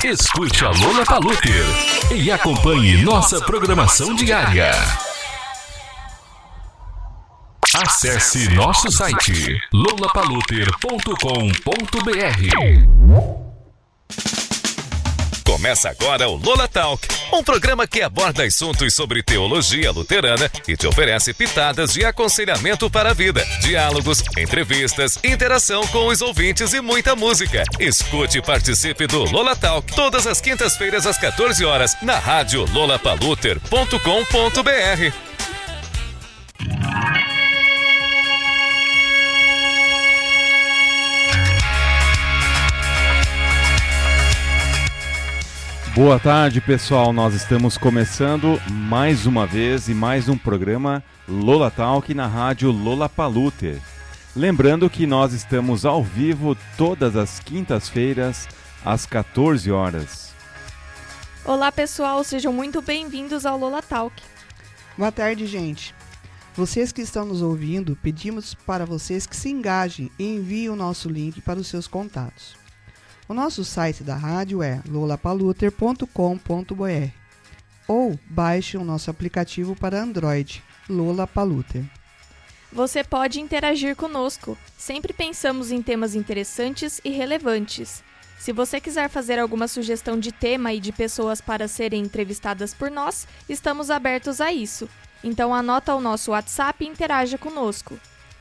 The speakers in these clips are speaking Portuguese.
Escute a Lollapalooza e acompanhe nossa programação diária. Acesse nosso site lollapalooza.com.br. Começa agora o Lola Talk, um programa que aborda assuntos sobre teologia luterana e te oferece pitadas de aconselhamento para a vida, diálogos, entrevistas, interação com os ouvintes e muita música. Escute e participe do Lola Talk todas as quintas-feiras às 14 horas na rádio lollapalooza.com.br. Boa tarde, pessoal. Nós estamos começando mais uma vez e mais um programa Lola Talk na rádio Lollapalooza. Lembrando que nós estamos ao vivo todas as quintas-feiras às 14 horas. Olá, pessoal. Sejam muito bem-vindos ao Lola Talk. Boa tarde, gente. Vocês que estão nos ouvindo, pedimos para vocês que se engajem e enviem o nosso link para os seus contatos. O nosso site da rádio é lollapalooza.com.br ou baixe o nosso aplicativo para Android, Lollapalooza. Você pode interagir conosco. Sempre pensamos em temas interessantes e relevantes. Se você quiser fazer alguma sugestão de tema e de pessoas para serem entrevistadas por nós, estamos abertos a isso. Então anota o nosso WhatsApp e interaja conosco.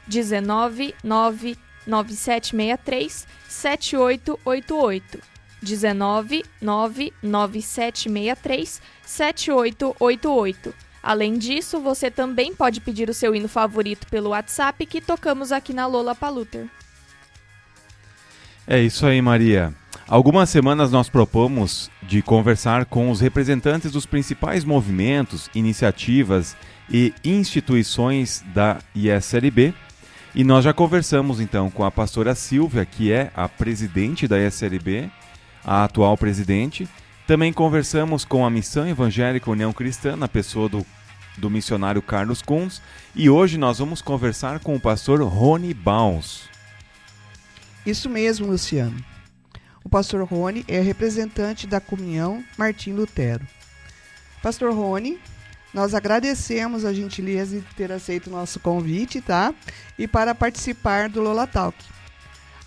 19997637888 19997637888. Além disso, você também pode pedir o seu hino favorito pelo WhatsApp que tocamos aqui na Lollapalooza. É isso aí, Maria. Algumas semanas nós propomos de conversar com os representantes dos principais movimentos, iniciativas e instituições da ISLB. E nós já conversamos então com a pastora Silvia, que é a presidente da ISLB, a atual presidente. Também conversamos com a Missão Evangélica União Cristã, na pessoa do missionário Carlos Kunz. E hoje nós vamos conversar com o pastor Rony Baus. Isso mesmo, Luciano. O pastor Rony é representante da Comunhão Martim Lutero. Pastor Rony, nós agradecemos a gentileza de ter aceito o nosso convite, tá? E para participar do Lola Talk.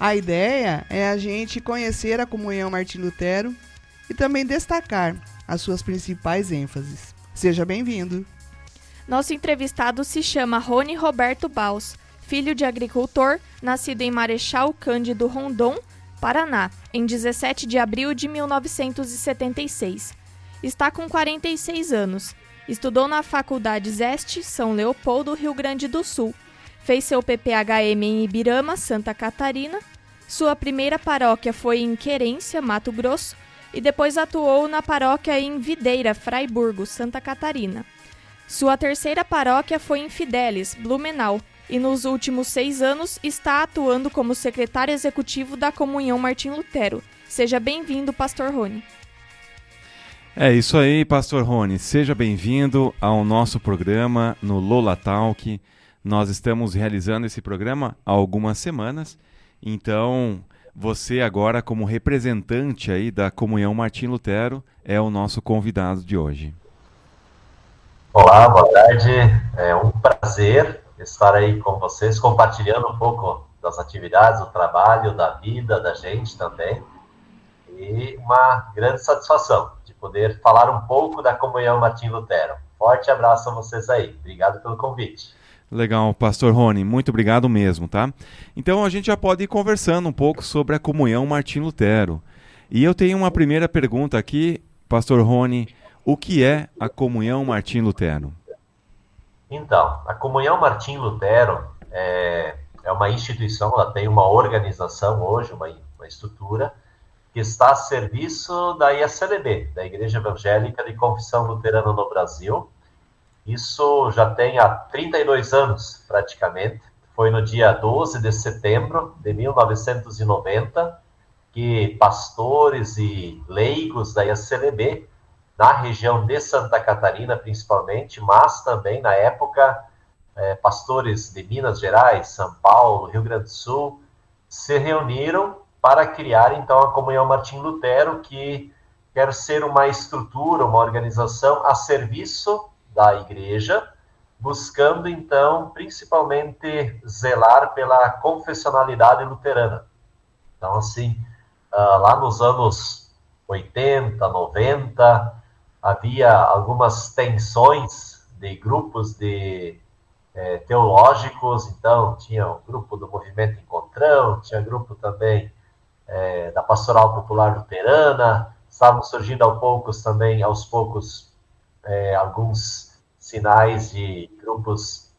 A ideia é a gente conhecer a Comunhão Martim Lutero e também destacar as suas principais ênfases. Seja bem-vindo. Nosso entrevistado se chama Rony Roberto Baus, filho de agricultor, nascido em Marechal Cândido Rondon, Paraná, em 17 de abril de 1976. Está com 46 anos. Estudou na Faculdade Zeste, São Leopoldo, Rio Grande do Sul. Fez seu PPHM em Ibirama, Santa Catarina. Sua primeira paróquia foi em Querência, Mato Grosso, e depois atuou na paróquia em Videira, Fraiburgo, Santa Catarina. Sua terceira paróquia foi em Fidelis, Blumenau, e nos últimos 6 anos está atuando como secretário executivo da Comunhão Martim Lutero. Seja bem-vindo, pastor Rony. É isso aí, pastor Rony. Seja bem-vindo ao nosso programa no Lola Talk. Nós estamos realizando esse programa há algumas semanas. Então, você agora, como representante aí da Comunhão Martim Lutero, é o nosso convidado de hoje. Olá, boa tarde. É um prazer estar aí com vocês, compartilhando um pouco das atividades, do trabalho, da vida da gente também. E uma grande satisfação de poder falar um pouco da Comunhão Martim Lutero. Forte abraço a vocês aí. Obrigado pelo convite. Legal, pastor Rony, muito obrigado mesmo, tá? Então a gente já pode ir conversando um pouco sobre a Comunhão Martim Lutero. E eu tenho uma primeira pergunta aqui, pastor Rony, o que é a Comunhão Martim Lutero? Então, a Comunhão Martim Lutero é uma instituição, ela tem uma organização hoje, uma estrutura, que está a serviço da ISLB, da Igreja Evangélica de Confissão Luterana no Brasil. Isso já tem há 32 anos, praticamente. Foi no dia 12 de setembro de 1990 que pastores e leigos da ISLB, na região de Santa Catarina principalmente, mas também na época pastores de Minas Gerais, São Paulo, Rio Grande do Sul, se reuniram para criar, então, a Comunhão Martim Lutero, que quer ser uma estrutura, uma organização a serviço da igreja, buscando, então, principalmente zelar pela confessionalidade luterana. Então, assim, lá nos anos 80, 90, havia algumas tensões de grupos teológicos, então tinha o grupo do Movimento Encontrão, tinha grupo também da Pastoral Popular Luterana, estavam surgindo aos poucos, alguns sinais de grupos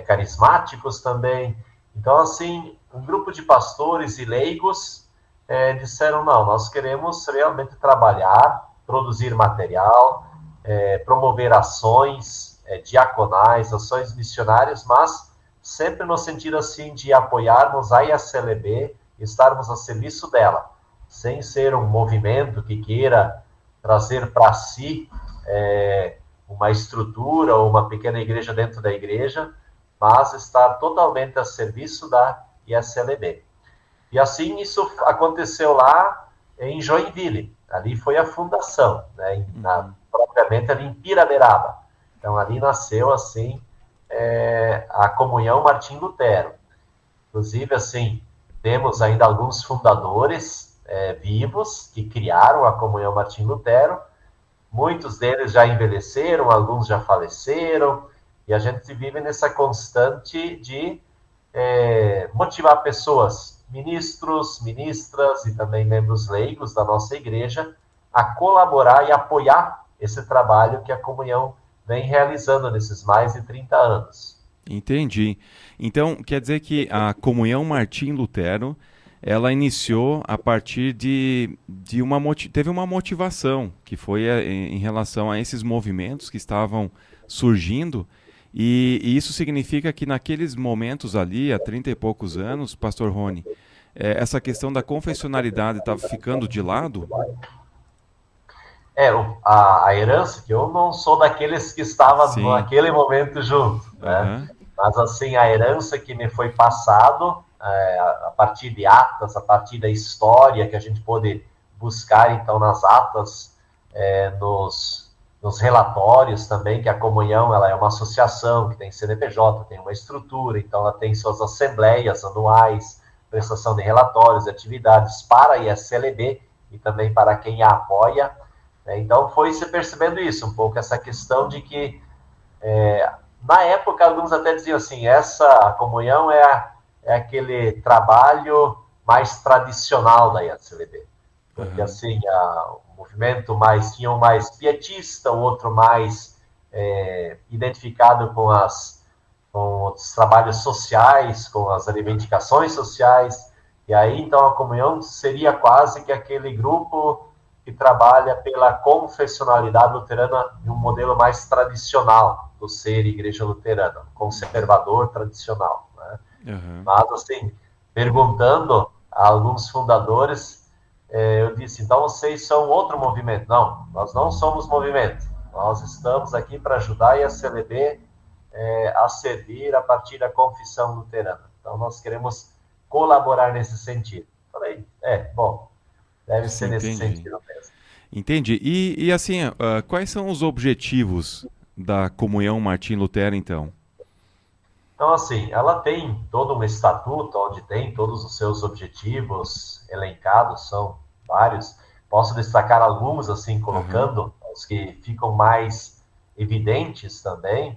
carismáticos também. Então, assim, um grupo de pastores e leigos disseram, não, nós queremos realmente trabalhar, produzir material, promover ações diaconais, ações missionárias, mas sempre no sentido assim de apoiarmos a IACLB, estarmos a serviço dela, sem ser um movimento que queira trazer para si uma estrutura ou uma pequena igreja dentro da igreja, mas estar totalmente a serviço da IACLB. E assim isso aconteceu lá em Joinville, ali foi a fundação, né, propriamente ali em Piraberaba. Então ali nasceu assim a Comunhão Martim Lutero. Inclusive, assim, temos ainda alguns fundadores vivos que criaram a Comunhão Martim Lutero. Muitos deles já envelheceram, alguns já faleceram, e a gente vive nessa constante de motivar pessoas, ministros, ministras e também membros leigos da nossa igreja a colaborar e apoiar esse trabalho que a Comunhão vem realizando nesses mais de 30 anos. Entendi. Então, quer dizer que a Comunhão Martim Lutero, ela iniciou a partir teve uma motivação, que foi em relação a esses movimentos que estavam surgindo, e isso significa que naqueles momentos ali, há 30 e poucos anos, Pastor Rony, essa questão da confessionalidade estava ficando de lado? A herança, que eu não sou daqueles que estavam naquele momento junto, né? Mas assim, a herança que me foi passado, a partir de atas, a partir da história que a gente pôde buscar, então, nas atas, nos relatórios também, que a Comunhão ela é uma associação que tem CNPJ, tem uma estrutura, então ela tem suas assembleias anuais, prestação de relatórios, atividades para a IACLB e também para quem a apoia. Então foi se percebendo isso, um pouco essa questão de que, na época, alguns até diziam assim, essa comunhão é aquele trabalho mais tradicional da IACLB. Porque assim, o movimento tinha um mais pietista, o outro mais identificado com os trabalhos sociais, com as reivindicações sociais. E aí, então, a comunhão seria quase que aquele grupo que trabalha pela confessionalidade luterana de um modelo mais tradicional do ser igreja luterana, conservador tradicional, né? Mas, assim, perguntando a alguns fundadores, eu disse, então vocês são outro movimento. Não, nós não somos movimento. Nós estamos aqui para ajudar a IACLB a servir a partir da confissão luterana. Então, nós queremos colaborar nesse sentido. Falei, bom, deve ser nesse sentido mesmo. Entendi. E assim, quais são os objetivos da Comunhão Martim Lutero, então? Então, assim, ela tem todo um estatuto, onde tem todos os seus objetivos elencados, são vários. Posso destacar alguns, assim, colocando os que ficam mais evidentes também.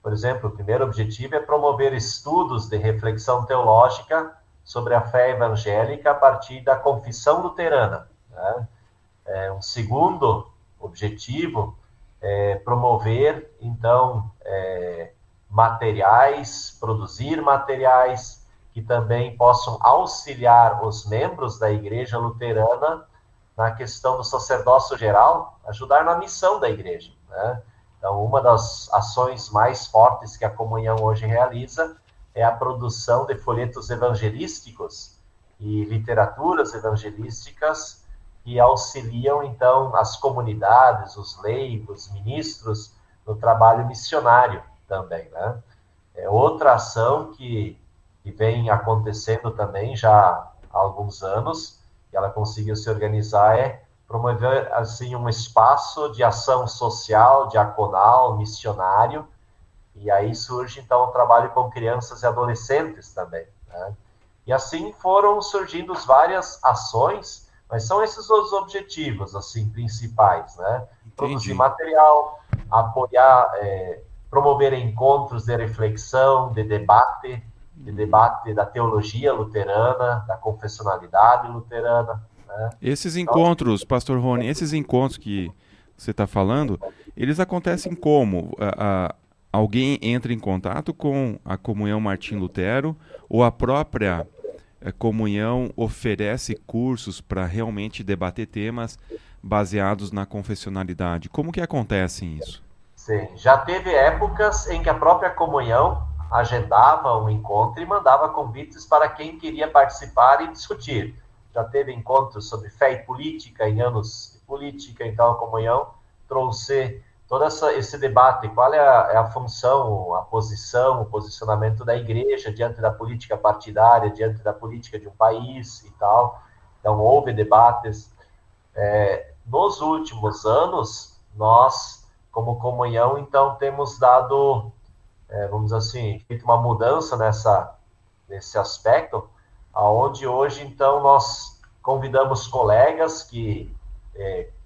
Por exemplo, o primeiro objetivo é promover estudos de reflexão teológica sobre a fé evangélica a partir da confissão luterana, né? Um segundo objetivo é promover, então, produzir materiais que também possam auxiliar os membros da igreja luterana na questão do sacerdócio geral, ajudar na missão da igreja, né? Então, uma das ações mais fortes que a comunhão hoje realiza é a produção de folhetos evangelísticos e literaturas evangelísticas que auxiliam, então, as comunidades, os leigos, ministros, no trabalho missionário também, né? Outra ação que vem acontecendo também já há alguns anos que ela conseguiu se organizar é promover assim um espaço de ação social, diaconal, missionário, e aí surge então o trabalho com crianças e adolescentes também, né? E assim foram surgindo várias ações, mas são esses os objetivos assim principais, né? Produzir material, apoiar, promover encontros de reflexão, de debate da teologia luterana, da confessionalidade luterana, né? Esses encontros, Pastor Rony, esses encontros que você está falando, eles acontecem como? Alguém entra em contato com a Comunhão Martim Lutero ou a própria comunhão oferece cursos para realmente debater temas baseados na confessionalidade? Como que acontece isso? Sim, já teve épocas em que a própria comunhão agendava um encontro e mandava convites para quem queria participar e discutir. Já teve encontros sobre fé e política, em anos de política, então a comunhão trouxe todo esse debate, qual é a função, a posição, o posicionamento da igreja diante da política partidária, diante da política de um país e tal. Então, houve debates. Nos últimos anos, nós, como comunhão, então, temos dado, vamos dizer assim, feito uma mudança nesse aspecto, aonde hoje, então, nós convidamos colegas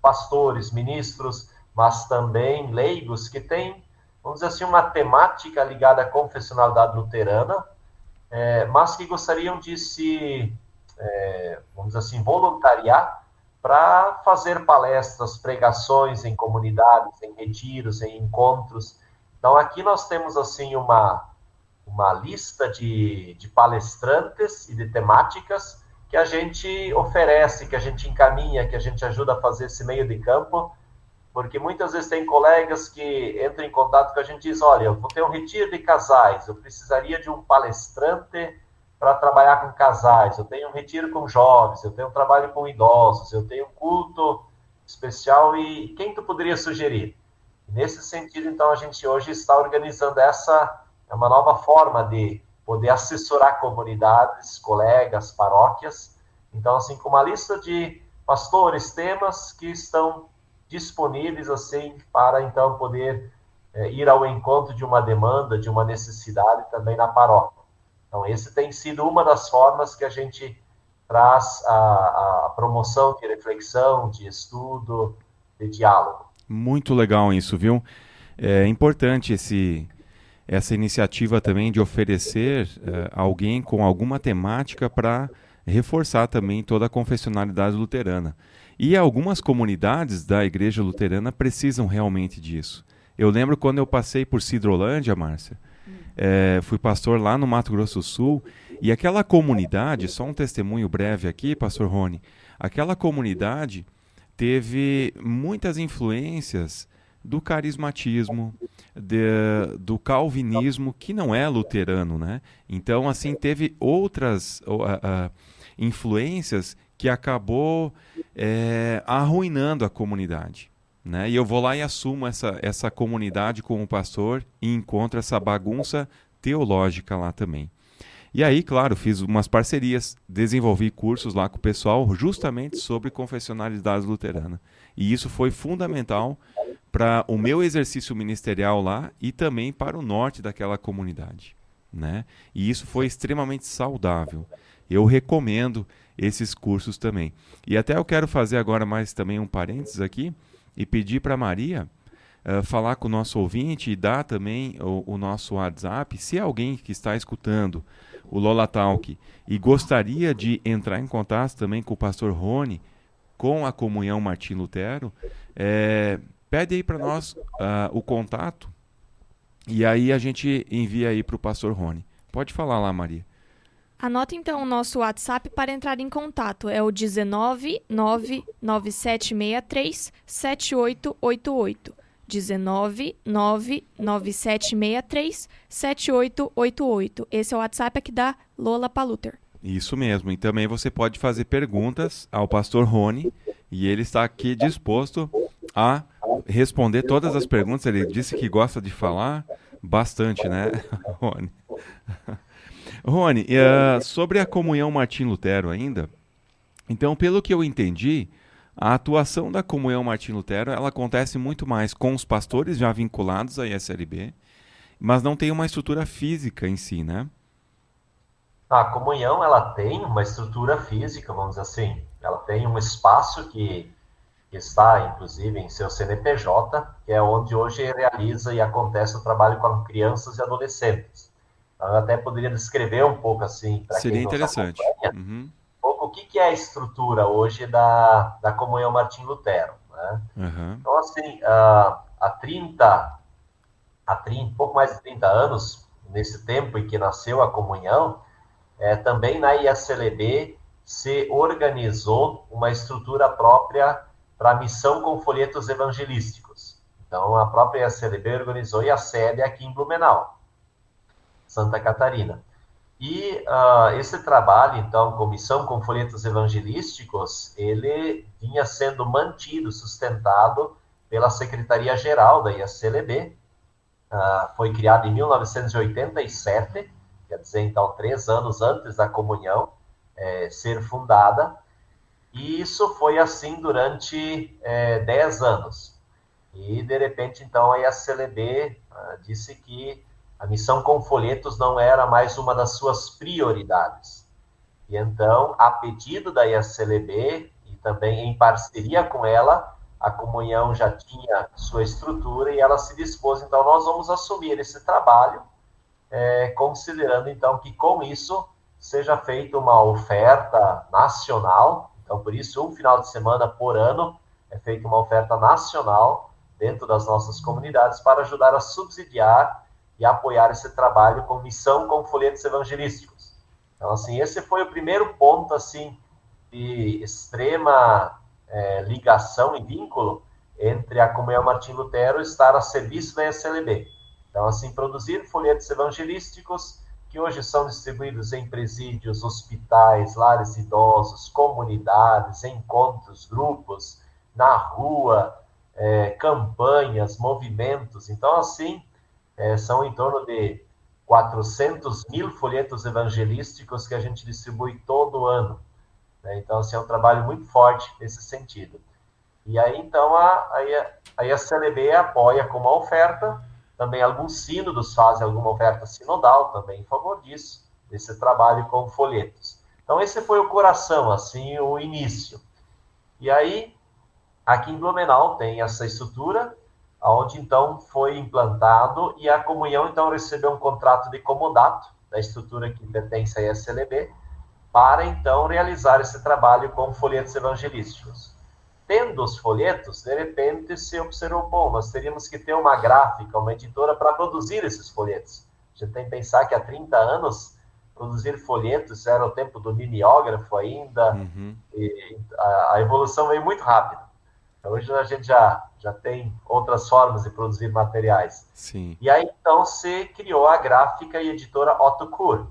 pastores, ministros, mas também leigos que têm, vamos dizer assim, uma temática ligada à confessionalidade luterana, mas que gostariam de se, vamos dizer assim, voluntariar para fazer palestras, pregações em comunidades, em retiros, em encontros. Então, aqui nós temos, assim, uma lista de palestrantes e de temáticas que a gente oferece, que a gente encaminha, que a gente ajuda a fazer esse meio de campo, porque muitas vezes tem colegas que entram em contato com a gente e dizem, olha, eu vou ter um retiro de casais, eu precisaria de um palestrante para trabalhar com casais, eu tenho um retiro com jovens, eu tenho um trabalho com idosos, eu tenho um culto especial, e quem tu poderia sugerir? Nesse sentido, então, a gente hoje está organizando uma nova forma de poder assessorar comunidades, colegas, paróquias. Então, assim, com uma lista de pastores, temas que estão disponíveis assim para então poder ir ao encontro de uma demanda, de uma necessidade também na paróquia. Então, esse tem sido uma das formas que a gente traz a promoção de reflexão, de estudo, de diálogo. Muito legal isso, viu? É importante essa iniciativa também de oferecer alguém com alguma temática para reforçar também toda a confessionalidade luterana. E algumas comunidades da Igreja Luterana precisam realmente disso. Eu lembro quando eu passei por Sidrolândia, Márcia, fui pastor lá no Mato Grosso do Sul, e aquela comunidade, só um testemunho breve aqui, pastor Rony, aquela comunidade teve muitas influências do carismatismo, do calvinismo, que não é luterano, né? Então, assim, teve outras influências que acabou arruinando a comunidade, né? E eu vou lá e assumo essa comunidade como pastor e encontro essa bagunça teológica lá também. E aí, claro, fiz umas parcerias, desenvolvi cursos lá com o pessoal justamente sobre confessionalidade luterana. E isso foi fundamental para o meu exercício ministerial lá e também para o norte daquela comunidade, né? E isso foi extremamente saudável. Eu recomendo esses cursos também. E até eu quero fazer agora mais também um parênteses aqui e pedir para a Maria falar com o nosso ouvinte e dar também o nosso WhatsApp. Se alguém que está escutando o Lola Talk e gostaria de entrar em contato também com o pastor Rony, com a Comunhão Martim Lutero, pede aí para nós o contato e aí a gente envia aí para o pastor Rony. Pode falar lá, Maria. Anota então o nosso WhatsApp para entrar em contato. É o 19 99763 7888. 19 99763 7888. Esse é o WhatsApp aqui da Lola Paluter. Isso mesmo. E também você pode fazer perguntas ao pastor Rony e ele está aqui disposto a responder todas as perguntas. Ele disse que gosta de falar bastante, né, Rony? Rony, sobre a Comunhão Martim Lutero ainda, Então, pelo que eu entendi, a atuação da Comunhão Martim Lutero, ela acontece muito mais com os pastores já vinculados à ISLB, mas não tem uma estrutura física em si, né? A comunhão, ela tem uma estrutura física, vamos dizer assim. Ela tem um espaço que está, inclusive, em seu CNPJ, que é onde hoje realiza e acontece o trabalho com crianças e adolescentes. Então, eu até poderia descrever um pouco, assim, para quem Seria nos interessante. acompanha, Uhum. um pouco o que é a estrutura hoje da Comunhão Martim Lutero, né? Uhum. Então, assim, pouco mais de 30 anos, nesse tempo em que nasceu a comunhão, também na ISLB se organizou uma estrutura própria para a missão com folhetos evangelísticos. Então, a própria ISLB organizou e a sede é aqui em Blumenau, Santa Catarina. E esse trabalho, então, com missão com folhetos evangelísticos, ele vinha sendo mantido, sustentado pela Secretaria-Geral da ISLB. Foi criado em 1987, quer dizer, então, 3 anos antes da comunhão ser fundada. E isso foi assim durante 10 anos. E, de repente, então, a ISLB disse que a missão com folhetos não era mais uma das suas prioridades. E, então, a pedido da ISLB, e também em parceria com ela, a comunhão já tinha sua estrutura e ela se dispôs, então, nós vamos assumir esse trabalho, considerando, então, que com isso seja feita uma oferta nacional. Então, por isso, um final de semana por ano é feita uma oferta nacional dentro das nossas comunidades para ajudar a subsidiar e apoiar esse trabalho com missão com folhetos evangelísticos. Então, assim, esse foi o primeiro ponto, assim, de extrema ligação e vínculo entre a Comunhão Martim Lutero e estar a serviço da ISLB. Então, assim, produzir folhetos evangelísticos que hoje são distribuídos em presídios, hospitais, lares idosos, comunidades, encontros, grupos, na rua, campanhas, movimentos. Então, assim, são em torno de 400 mil folhetos evangelísticos que a gente distribui todo ano. Né? Então, assim, é um trabalho muito forte nesse sentido. E aí, então, a ISLB apoia com uma oferta. Também alguns sínodos fazem alguma oferta sinodal também em favor disso, desse trabalho com folhetos. Então, esse foi o coração, assim, o início. E aí, aqui em Blumenau tem essa estrutura, onde, então, foi implantado e a comunhão, então, recebeu um contrato de comodato da estrutura que pertence à ISLB para, então, realizar esse trabalho com folhetos evangelísticos. Tendo os folhetos, de repente se observou, bom, nós teríamos que ter uma gráfica, uma editora para produzir esses folhetos. A gente tem que pensar que há 30 anos, produzir folhetos era o tempo do mimeógrafo ainda, e a evolução veio muito rápido. Hoje a gente já tem outras formas de produzir materiais. Sim. E aí, então, se criou a gráfica e editora Otto Kuhr.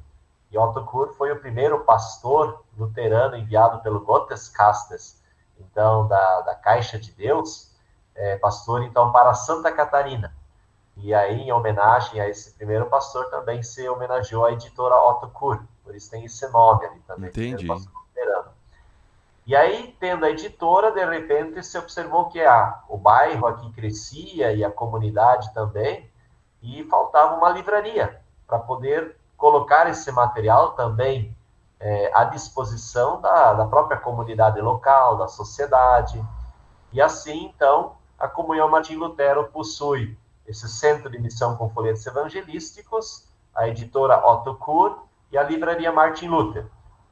E Otto Kuhr foi o primeiro pastor luterano enviado pelo Gottescastes, então, da Caixa de Deus, pastor, então, para Santa Catarina. E aí, em homenagem a esse primeiro pastor, também se homenageou a editora Otto Kuhr, por isso tem esse nome ali também. Entendi. Pastor luterano. E aí, tendo a editora, de repente, se observou que o bairro aqui crescia e a comunidade também, e faltava uma livraria para poder colocar esse material também à disposição da própria comunidade local, da sociedade. E assim, então, a Comunhão Martim Lutero possui esse centro de missão com folhetos evangelísticos, a editora Otto Kuhr e a livraria Martin Luther.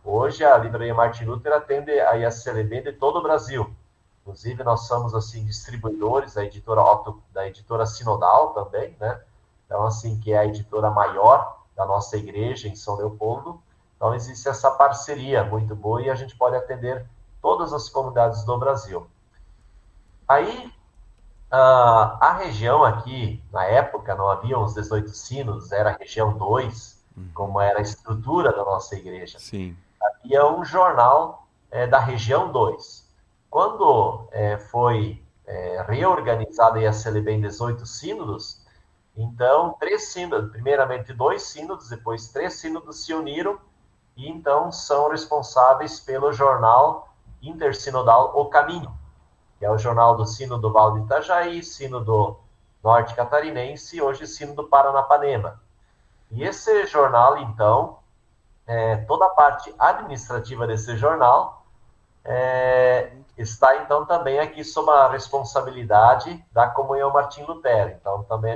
Hoje, a livraria Martin Luther atende a ISLB de todo o Brasil. Inclusive, nós somos, assim, distribuidores da editora Sinodal também, né? Então, assim, que é a editora maior da nossa igreja em São Leopoldo. Então, existe essa parceria muito boa e a gente pode atender todas as comunidades do Brasil. Aí, a região aqui, na época, não havia os 18 sínodos, era a região 2, como era a estrutura da nossa igreja. Sim. Havia um jornal da região 2. Quando foi reorganizada a ISLB em 18 sínodos, então, 3 sínodos, primeiramente 2 sínodos, depois 3 sínodos se uniram e, então, são responsáveis pelo jornal intersinodal O Caminho, que é o jornal do Sino do Vale do Itajaí, Sino do Norte Catarinense e hoje Sino do Paranapanema. E esse jornal, então, toda a parte administrativa desse jornal está, então, também aqui sob a responsabilidade da Comunhão Martim Lutero. Então, também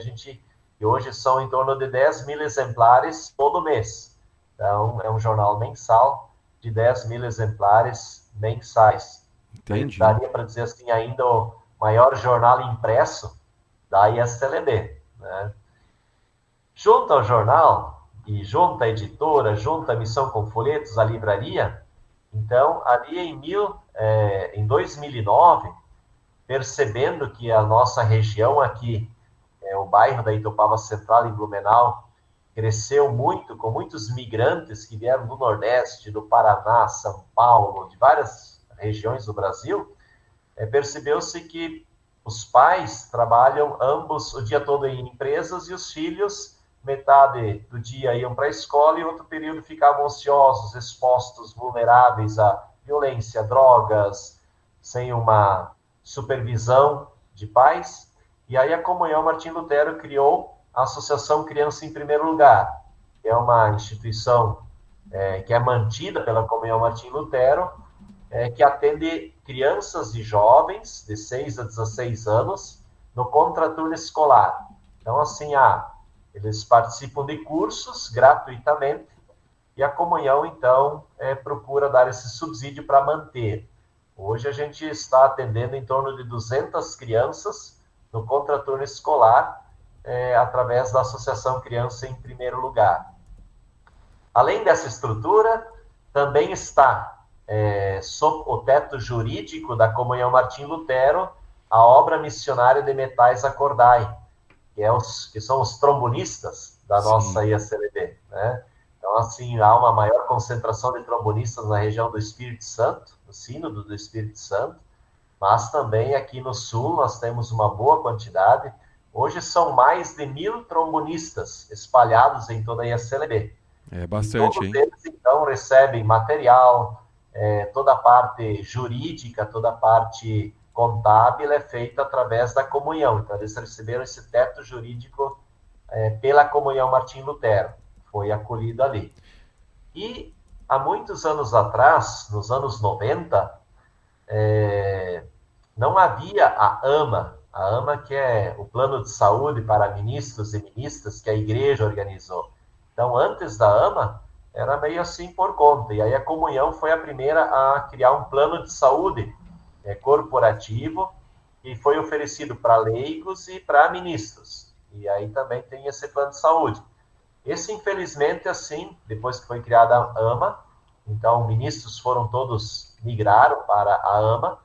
que hoje são em torno de 10 mil exemplares todo mês. Então, é um jornal mensal de 10 mil exemplares mensais. Entendi. Daria para dizer assim, ainda o maior jornal impresso da ISLB, né? Junto ao jornal, e junto à editora, junto à Missão com Folhetos, a livraria, então, ali em 2009, percebendo que a nossa região aqui, o bairro da Itupava Central, em Blumenau, cresceu muito, com muitos migrantes que vieram do Nordeste, do Paraná, São Paulo, de várias regiões do Brasil, percebeu-se que os pais trabalham ambos o dia todo em empresas e os filhos, metade do dia iam para a escola e outro período ficavam ociosos, expostos, vulneráveis à violência, drogas, sem uma supervisão de pais. E aí a Comunhão Martim Lutero criou a Associação Criança em Primeiro Lugar, que é uma instituição que é mantida pela Comunhão Martim Lutero, que atende crianças e jovens de 6 a 16 anos no contraturno escolar. Então, assim, eles participam de cursos gratuitamente e a Comunhão, então, procura dar esse subsídio para manter. Hoje a gente está atendendo em torno de 200 crianças no contraturno escolar, através da Associação Criança em Primeiro Lugar. Além dessa estrutura, também está, sob o teto jurídico da Comunhão Martim Lutero, a obra missionária de Metais Acordai, que são os trombonistas da nossa ISLB, né? Então, assim, há uma maior concentração de trombonistas na região do Espírito Santo, no Sínodo do Espírito Santo, mas também aqui no Sul nós temos uma boa quantidade. Hoje são mais de 1.000 trombonistas espalhados em toda a ISLB. É bastante, todos hein? eles, então, recebem material, toda a parte jurídica, toda a parte contábil é feita através da Comunhão. Então, eles receberam esse teto jurídico pela Comunhão Martim Lutero. Foi acolhido ali. E, há muitos anos atrás, nos anos 90, não havia a AMA, que é o Plano de Saúde para Ministros e Ministras, que a Igreja organizou. Então, antes da AMA, era meio assim por conta. E aí a Comunhão foi a primeira a criar um plano de saúde corporativo, que foi oferecido para leigos e para ministros. E aí também tem esse plano de saúde. Esse, infelizmente, assim, depois que foi criada a AMA, então ministros migraram para a AMA,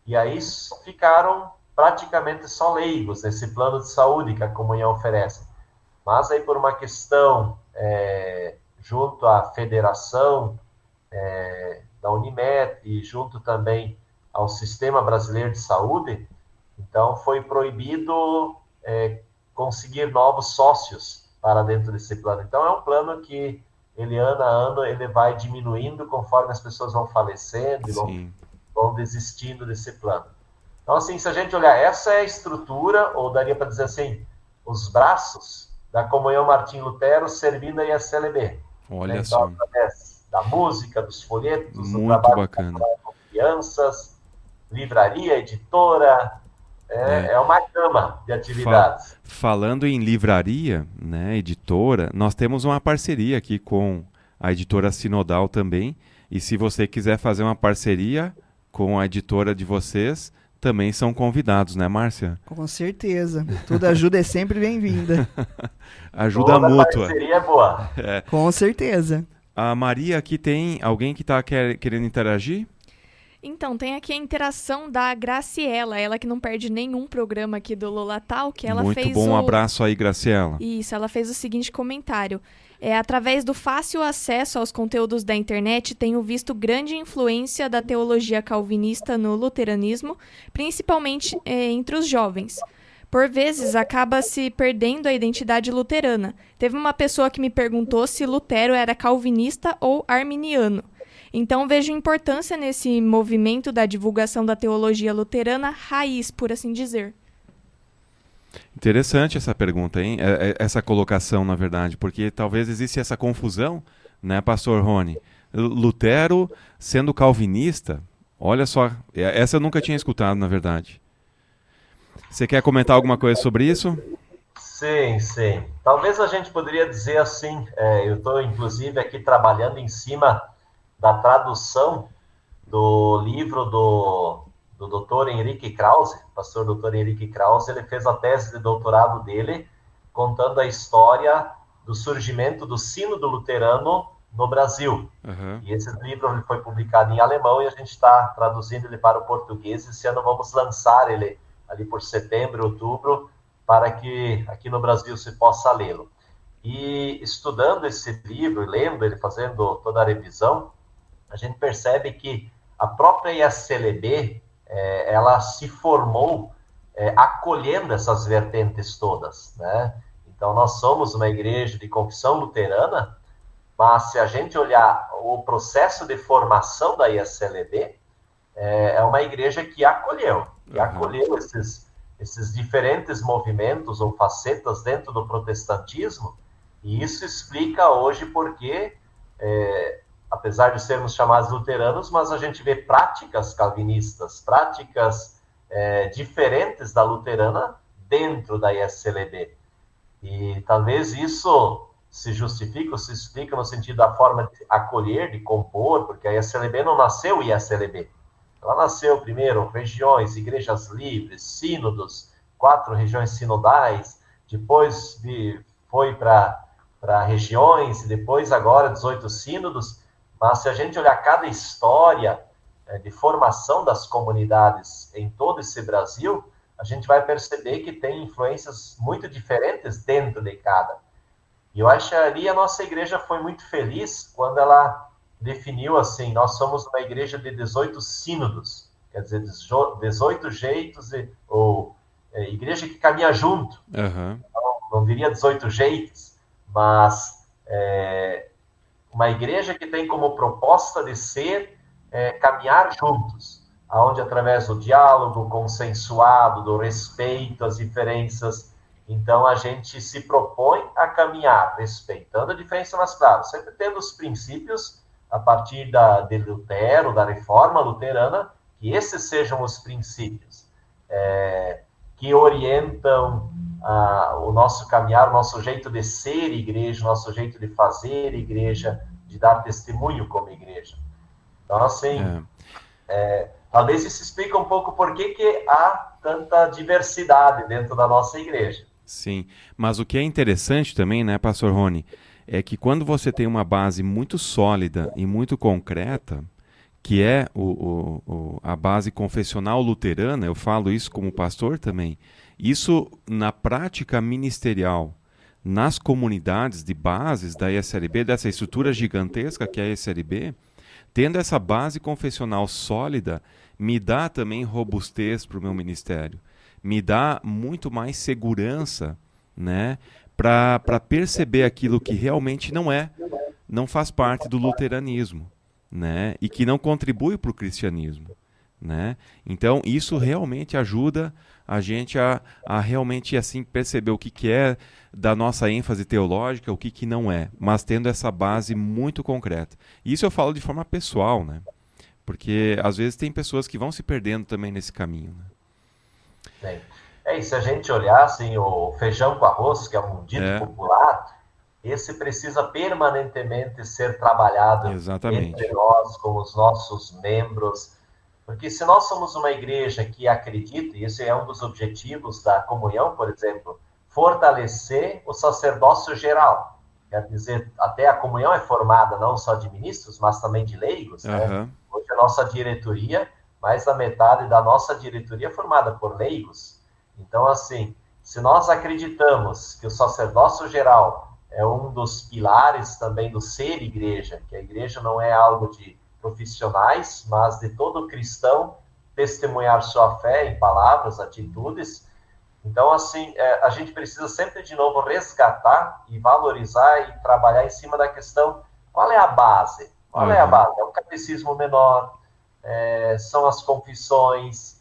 e aí ficaram praticamente só leigos nesse plano de saúde que a Comunhão oferece. Mas aí por uma questão junto à federação da Unimed e junto também ao Sistema Brasileiro de Saúde, então foi proibido conseguir novos sócios para dentro desse plano. Então é um plano que ano a ano ele vai diminuindo conforme as pessoas vão falecendo e vão desistindo desse plano. Então, assim, se a gente olhar, essa é a estrutura, ou daria para dizer assim, os braços da Comunhão Martim Lutero servindo a ISLB. Olha então, só. Através da música, dos folhetos, do Muito trabalho bacana. com crianças, livraria, editora, é uma gama de atividades. Falando em livraria, né, editora, nós temos uma parceria aqui com a editora Sinodal também, e se você quiser fazer uma parceria com a editora de vocês, também são convidados, né, Márcia? Com certeza. Toda ajuda é sempre bem-vinda. Ajuda Toda mútua. parceria é boa. Com certeza. A Maria aqui tem alguém que está querendo interagir? Então, tem aqui a interação da Graciela, ela que não perde nenhum programa aqui do Lola Talk. Ela Muito fez bom, um abraço aí, Graciela. Isso, ela fez o seguinte comentário. Através do fácil acesso aos conteúdos da internet, tenho visto grande influência da teologia calvinista no luteranismo, principalmente entre os jovens. Por vezes, acaba se perdendo a identidade luterana. Teve uma pessoa que me perguntou se Lutero era calvinista ou arminiano. Então vejo importância nesse movimento da divulgação da teologia luterana raiz, por assim dizer. Interessante essa pergunta, hein? Essa colocação, na verdade, porque talvez exista essa confusão, né, pastor Rony? Lutero sendo calvinista, olha só, essa eu nunca tinha escutado, na verdade. Você quer comentar alguma coisa sobre isso? Sim, sim. Talvez a gente poderia dizer assim, eu estou inclusive aqui trabalhando em cima da tradução do livro do Dr. Henrique Krause, pastor Dr. Henrique Krause. Ele fez a tese de doutorado dele contando a história do surgimento do Sínodo Luterano no Brasil. Uhum. E esse livro ele foi publicado em alemão e a gente está traduzindo ele para o português. Esse ano vamos lançar ele ali por setembro, outubro, para que aqui no Brasil se possa lê-lo. E estudando esse livro, lendo ele, fazendo toda a revisão, a gente percebe que a própria ISLB, ela se formou acolhendo essas vertentes todas, né? Então, nós somos uma igreja de confissão luterana, mas se a gente olhar o processo de formação da ISLB, é uma igreja que acolheu esses diferentes movimentos ou facetas dentro do protestantismo, e isso explica hoje porque, apesar de sermos chamados luteranos, mas a gente vê práticas calvinistas, práticas diferentes da luterana dentro da ISLB. E talvez isso se justifique ou se explica no sentido da forma de acolher, de compor, porque a ISLB não nasceu ISLB. Ela nasceu primeiro regiões, igrejas livres, sínodos, 4 regiões sinodais, depois foi para regiões, e depois agora 18 sínodos. Mas se a gente olhar cada história de formação das comunidades em todo esse Brasil, a gente vai perceber que tem influências muito diferentes dentro de cada. E eu acharia a nossa igreja foi muito feliz quando ela definiu assim, nós somos uma igreja de 18 sínodos, quer dizer, 18 jeitos, igreja que caminha junto. Uhum. Não diria 18 jeitos, mas uma igreja que tem como proposta de ser caminhar juntos, onde através do diálogo consensuado, do respeito às diferenças, então a gente se propõe a caminhar, respeitando a diferença, mas claro, sempre tendo os princípios a partir de Lutero, da reforma luterana, que esses sejam os princípios que orientam o nosso caminhar, o nosso jeito de ser igreja, o nosso jeito de fazer igreja, de dar testemunho como igreja. Então, assim, talvez isso explique um pouco por que há tanta diversidade dentro da nossa igreja. Sim, mas o que é interessante também, né, pastor Rony, é que quando você tem uma base muito sólida e muito concreta, que é a base confessional luterana, eu falo isso como pastor também, isso na prática ministerial, nas comunidades de bases da ISLB, dessa estrutura gigantesca que é a ISLB, tendo essa base confessional sólida, me dá também robustez para o meu ministério, me dá muito mais segurança, né, para perceber aquilo que realmente não faz parte do luteranismo, né, e que não contribui para o cristianismo, né? Então isso realmente ajuda a gente a realmente assim perceber o que é da nossa ênfase teológica, o que não é, mas tendo essa base muito concreta. Isso eu falo de forma pessoal, né? Porque às vezes tem pessoas que vão se perdendo também nesse caminho, né? Bem, e se a gente olhar assim, o feijão com arroz, que é um dito popular, esse precisa permanentemente ser trabalhado entre nós, com os nossos membros, porque se nós somos uma igreja que acredita, e esse é um dos objetivos da comunhão, por exemplo, fortalecer o sacerdócio geral, quer dizer, até a comunhão é formada não só de ministros, mas também de leigos, né? Hoje a nossa diretoria, mais da metade da nossa diretoria é formada por leigos. Então, assim, se nós acreditamos que o sacerdócio geral é um dos pilares também do ser igreja, que a igreja não é algo de profissionais, mas de todo cristão testemunhar sua fé em palavras, atitudes. Então, assim, a gente precisa sempre de novo resgatar e valorizar e trabalhar em cima da questão, qual é a base? Qual é a base? É o catecismo menor, são as confissões,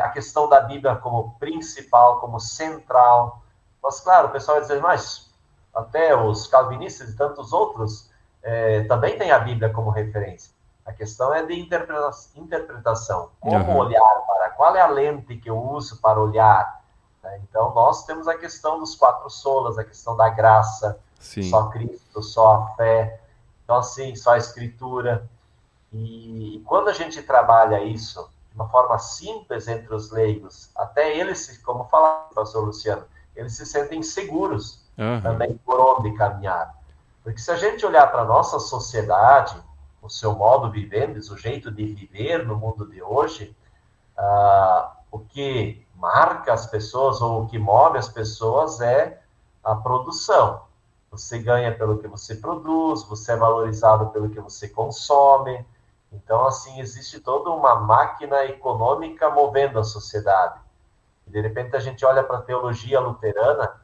a questão da Bíblia como principal, como central. Mas, claro, o pessoal vai dizer, mas até os calvinistas e tantos outros também têm a Bíblia como referência. A questão é de interpretação. Como olhar para... Qual é a lente que eu uso para olhar? Então, nós temos a questão dos 4 solas, a questão da graça, Sim. Só Cristo, só a fé. Então, assim, só a Escritura. E quando a gente trabalha isso de uma forma simples entre os leigos, até eles, como falava o pastor Luciano, eles se sentem seguros também por onde caminhar. Porque se a gente olhar para a nossa sociedade, o seu modo vivendo, o jeito de viver no mundo de hoje, o que marca as pessoas ou o que move as pessoas é a produção. Você ganha pelo que você produz, você é valorizado pelo que você consome. Então, assim, existe toda uma máquina econômica movendo a sociedade. E, de repente, a gente olha para a teologia luterana,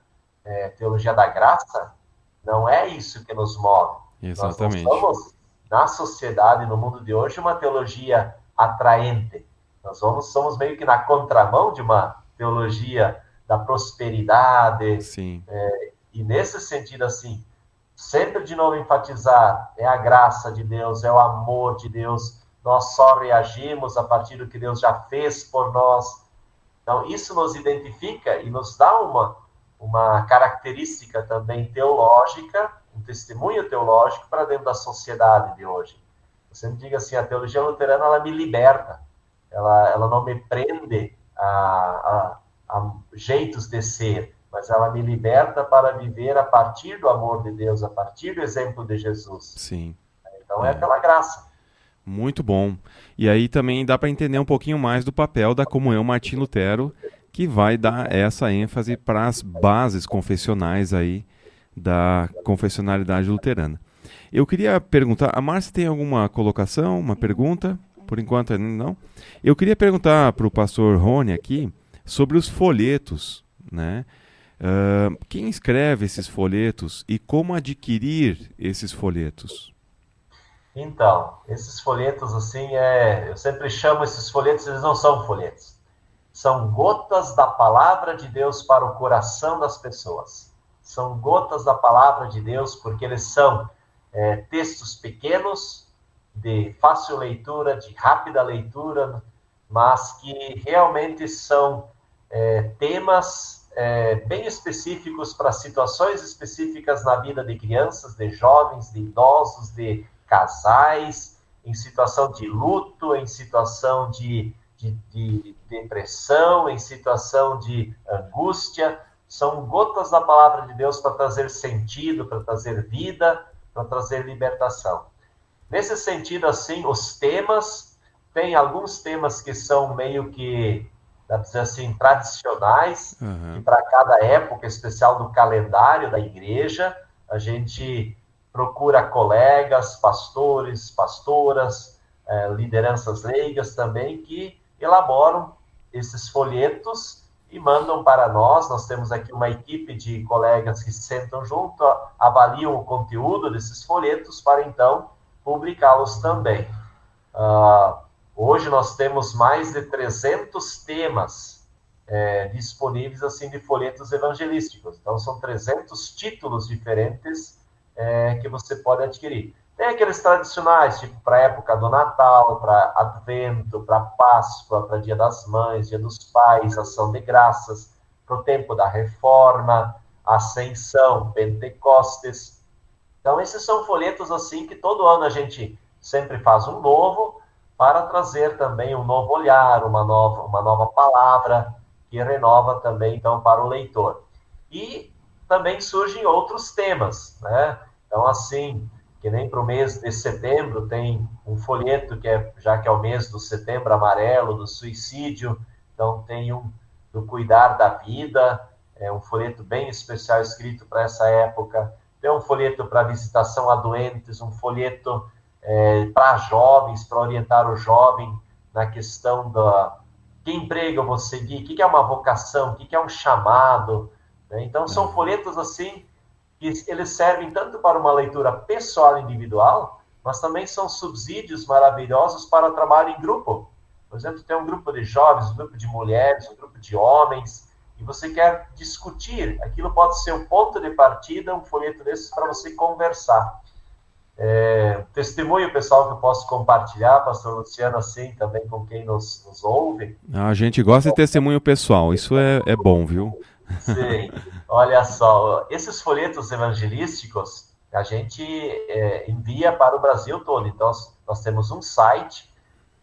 teologia da graça, não é isso que nos move. Exatamente. Nós não somos, na sociedade, no mundo de hoje, uma teologia atraente. Nós somos meio que na contramão de uma teologia da prosperidade. Sim. E nesse sentido, assim, sempre de novo enfatizar, é a graça de Deus, é o amor de Deus, nós só reagimos a partir do que Deus já fez por nós. Então, isso nos identifica e nos dá uma característica também teológica, um testemunho teológico para dentro da sociedade de hoje. Eu sempre digo assim, a teologia luterana, ela me liberta, ela não me prende a jeitos de ser, mas ela me liberta para viver a partir do amor de Deus, a partir do exemplo de Jesus. Sim. Então é pela graça. Muito bom. E aí também dá para entender um pouquinho mais do papel da Comunhão Martim Lutero, que vai dar essa ênfase para as bases confessionais aí da confessionalidade luterana. Eu queria perguntar, a Márcia tem alguma colocação, uma pergunta? Por enquanto não. Eu queria perguntar para o pastor Rony aqui sobre os folhetos, né? Quem escreve esses folhetos e como adquirir esses folhetos? Então, esses folhetos, assim, eu sempre chamo esses folhetos, eles não são folhetos. São gotas da palavra de Deus para o coração das pessoas. São gotas da palavra de Deus, porque eles são textos pequenos, de fácil leitura, de rápida leitura, mas que realmente são temas bem específicos para situações específicas na vida de crianças, de jovens, de idosos, de casais, em situação de luto, em situação de depressão, em situação de angústia. São gotas da palavra de Deus para trazer sentido, para trazer vida, para trazer libertação. Nesse sentido, assim, os temas, tem alguns temas que são meio que, dá para dizer assim, tradicionais, e para cada época especial do calendário da igreja, a gente procura colegas, pastores, pastoras, lideranças leigas também, que elaboram esses folhetos e mandam para nós. Nós temos aqui uma equipe de colegas que se sentam junto, avaliam o conteúdo desses folhetos para, então, publicá-los também. Hoje nós temos mais de 300 temas disponíveis, assim, de folhetos evangelísticos. Então, são 300 títulos diferentes que você pode adquirir. Tem aqueles tradicionais, tipo para a época do Natal, para Advento, para Páscoa, para Dia das Mães, Dia dos Pais, Ação de Graças, para o tempo da Reforma, Ascensão, Pentecostes. Então, esses são folhetos assim que todo ano a gente sempre faz um novo, para trazer também um novo olhar, uma nova palavra, que renova também, então, para o leitor. E também surgem outros temas, né? Então, assim, que nem para o mês de setembro tem um folheto, já que é o mês do Setembro Amarelo, do suicídio. Então, tem um do cuidar da vida, um folheto bem especial escrito para essa época. Tem um folheto para visitação a doentes, um folheto para jovens, para orientar o jovem na questão da que emprego eu vou seguir, o que é uma vocação, o que é um chamado. Né? Então, são folhetos assim, que eles servem tanto para uma leitura pessoal individual, mas também são subsídios maravilhosos para trabalho em grupo. Por exemplo, tem um grupo de jovens, um grupo de mulheres, um grupo de homens, e você quer discutir, aquilo pode ser o ponto de partida, um folheto desses para você conversar. Testemunho pessoal que eu posso compartilhar, pastor Luciano, assim, também com quem nos ouve. A gente gosta de testemunho pessoal, isso é bom, viu? Sim, olha só, esses folhetos evangelísticos a gente envia para o Brasil todo. Então, nós temos um site,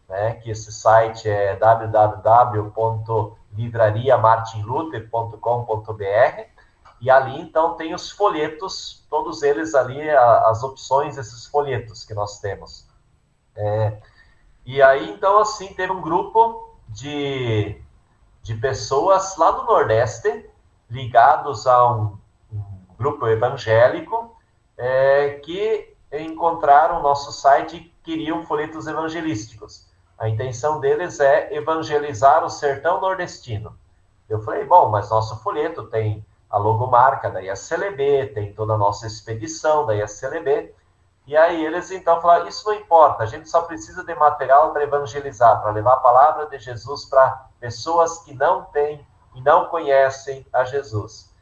né, que esse site é www.livrariamartinluther.com.br, e ali, então, tem os folhetos, todos eles ali, as opções desses folhetos que nós temos. E aí, então, assim, teve um grupo de pessoas lá do Nordeste, ligados a um grupo evangélico, que encontraram o nosso site e queriam folhetos evangelísticos. A intenção deles é evangelizar o sertão nordestino. Eu falei, bom, mas nosso folheto tem a logomarca da IACLB, tem toda a nossa expedição da IACLB, e aí eles então falaram, isso não importa, a gente só precisa de material para evangelizar, para levar a palavra de Jesus para pessoas que não têm e não conhecem a Jesus.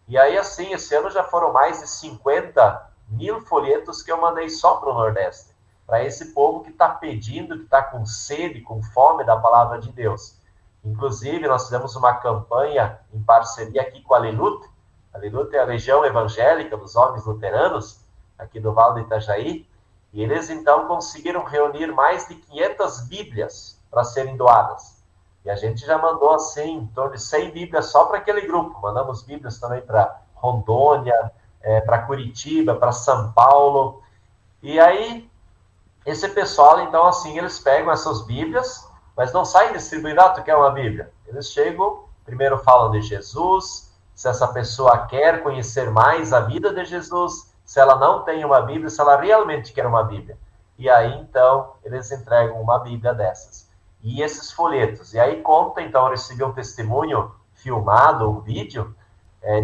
E aí, assim, esse ano já foram mais de 50 mil folhetos que eu mandei só para o Nordeste, para esse povo que está pedindo, que está com sede, com fome da palavra de Deus. Inclusive, nós fizemos uma campanha em parceria aqui com a Aleluia. A Aleluia é a Legião Evangélica dos Homens Luteranos, aqui do Vale do Itajaí, e eles, então, conseguiram reunir mais de 500 Bíblias para serem doadas. E a gente já mandou, assim, em torno de 100 Bíblias só para aquele grupo. Mandamos Bíblias também para Rondônia, para Curitiba, para São Paulo. E aí, esse pessoal, então, assim, eles pegam essas Bíblias, mas não saem distribuindo, tu quer uma Bíblia? Eles chegam, primeiro falam de Jesus, se essa pessoa quer conhecer mais a vida de Jesus, se ela não tem uma Bíblia, se ela realmente quer uma Bíblia. E aí, então, eles entregam uma Bíblia dessas. E esses folhetos. E aí conta, então, eu recebi um testemunho filmado, um vídeo,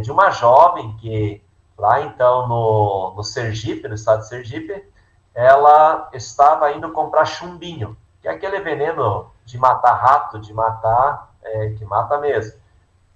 de uma jovem que, lá, então, no Sergipe, no estado de Sergipe, ela estava indo comprar chumbinho, que é aquele veneno de matar rato, de matar, que mata mesmo.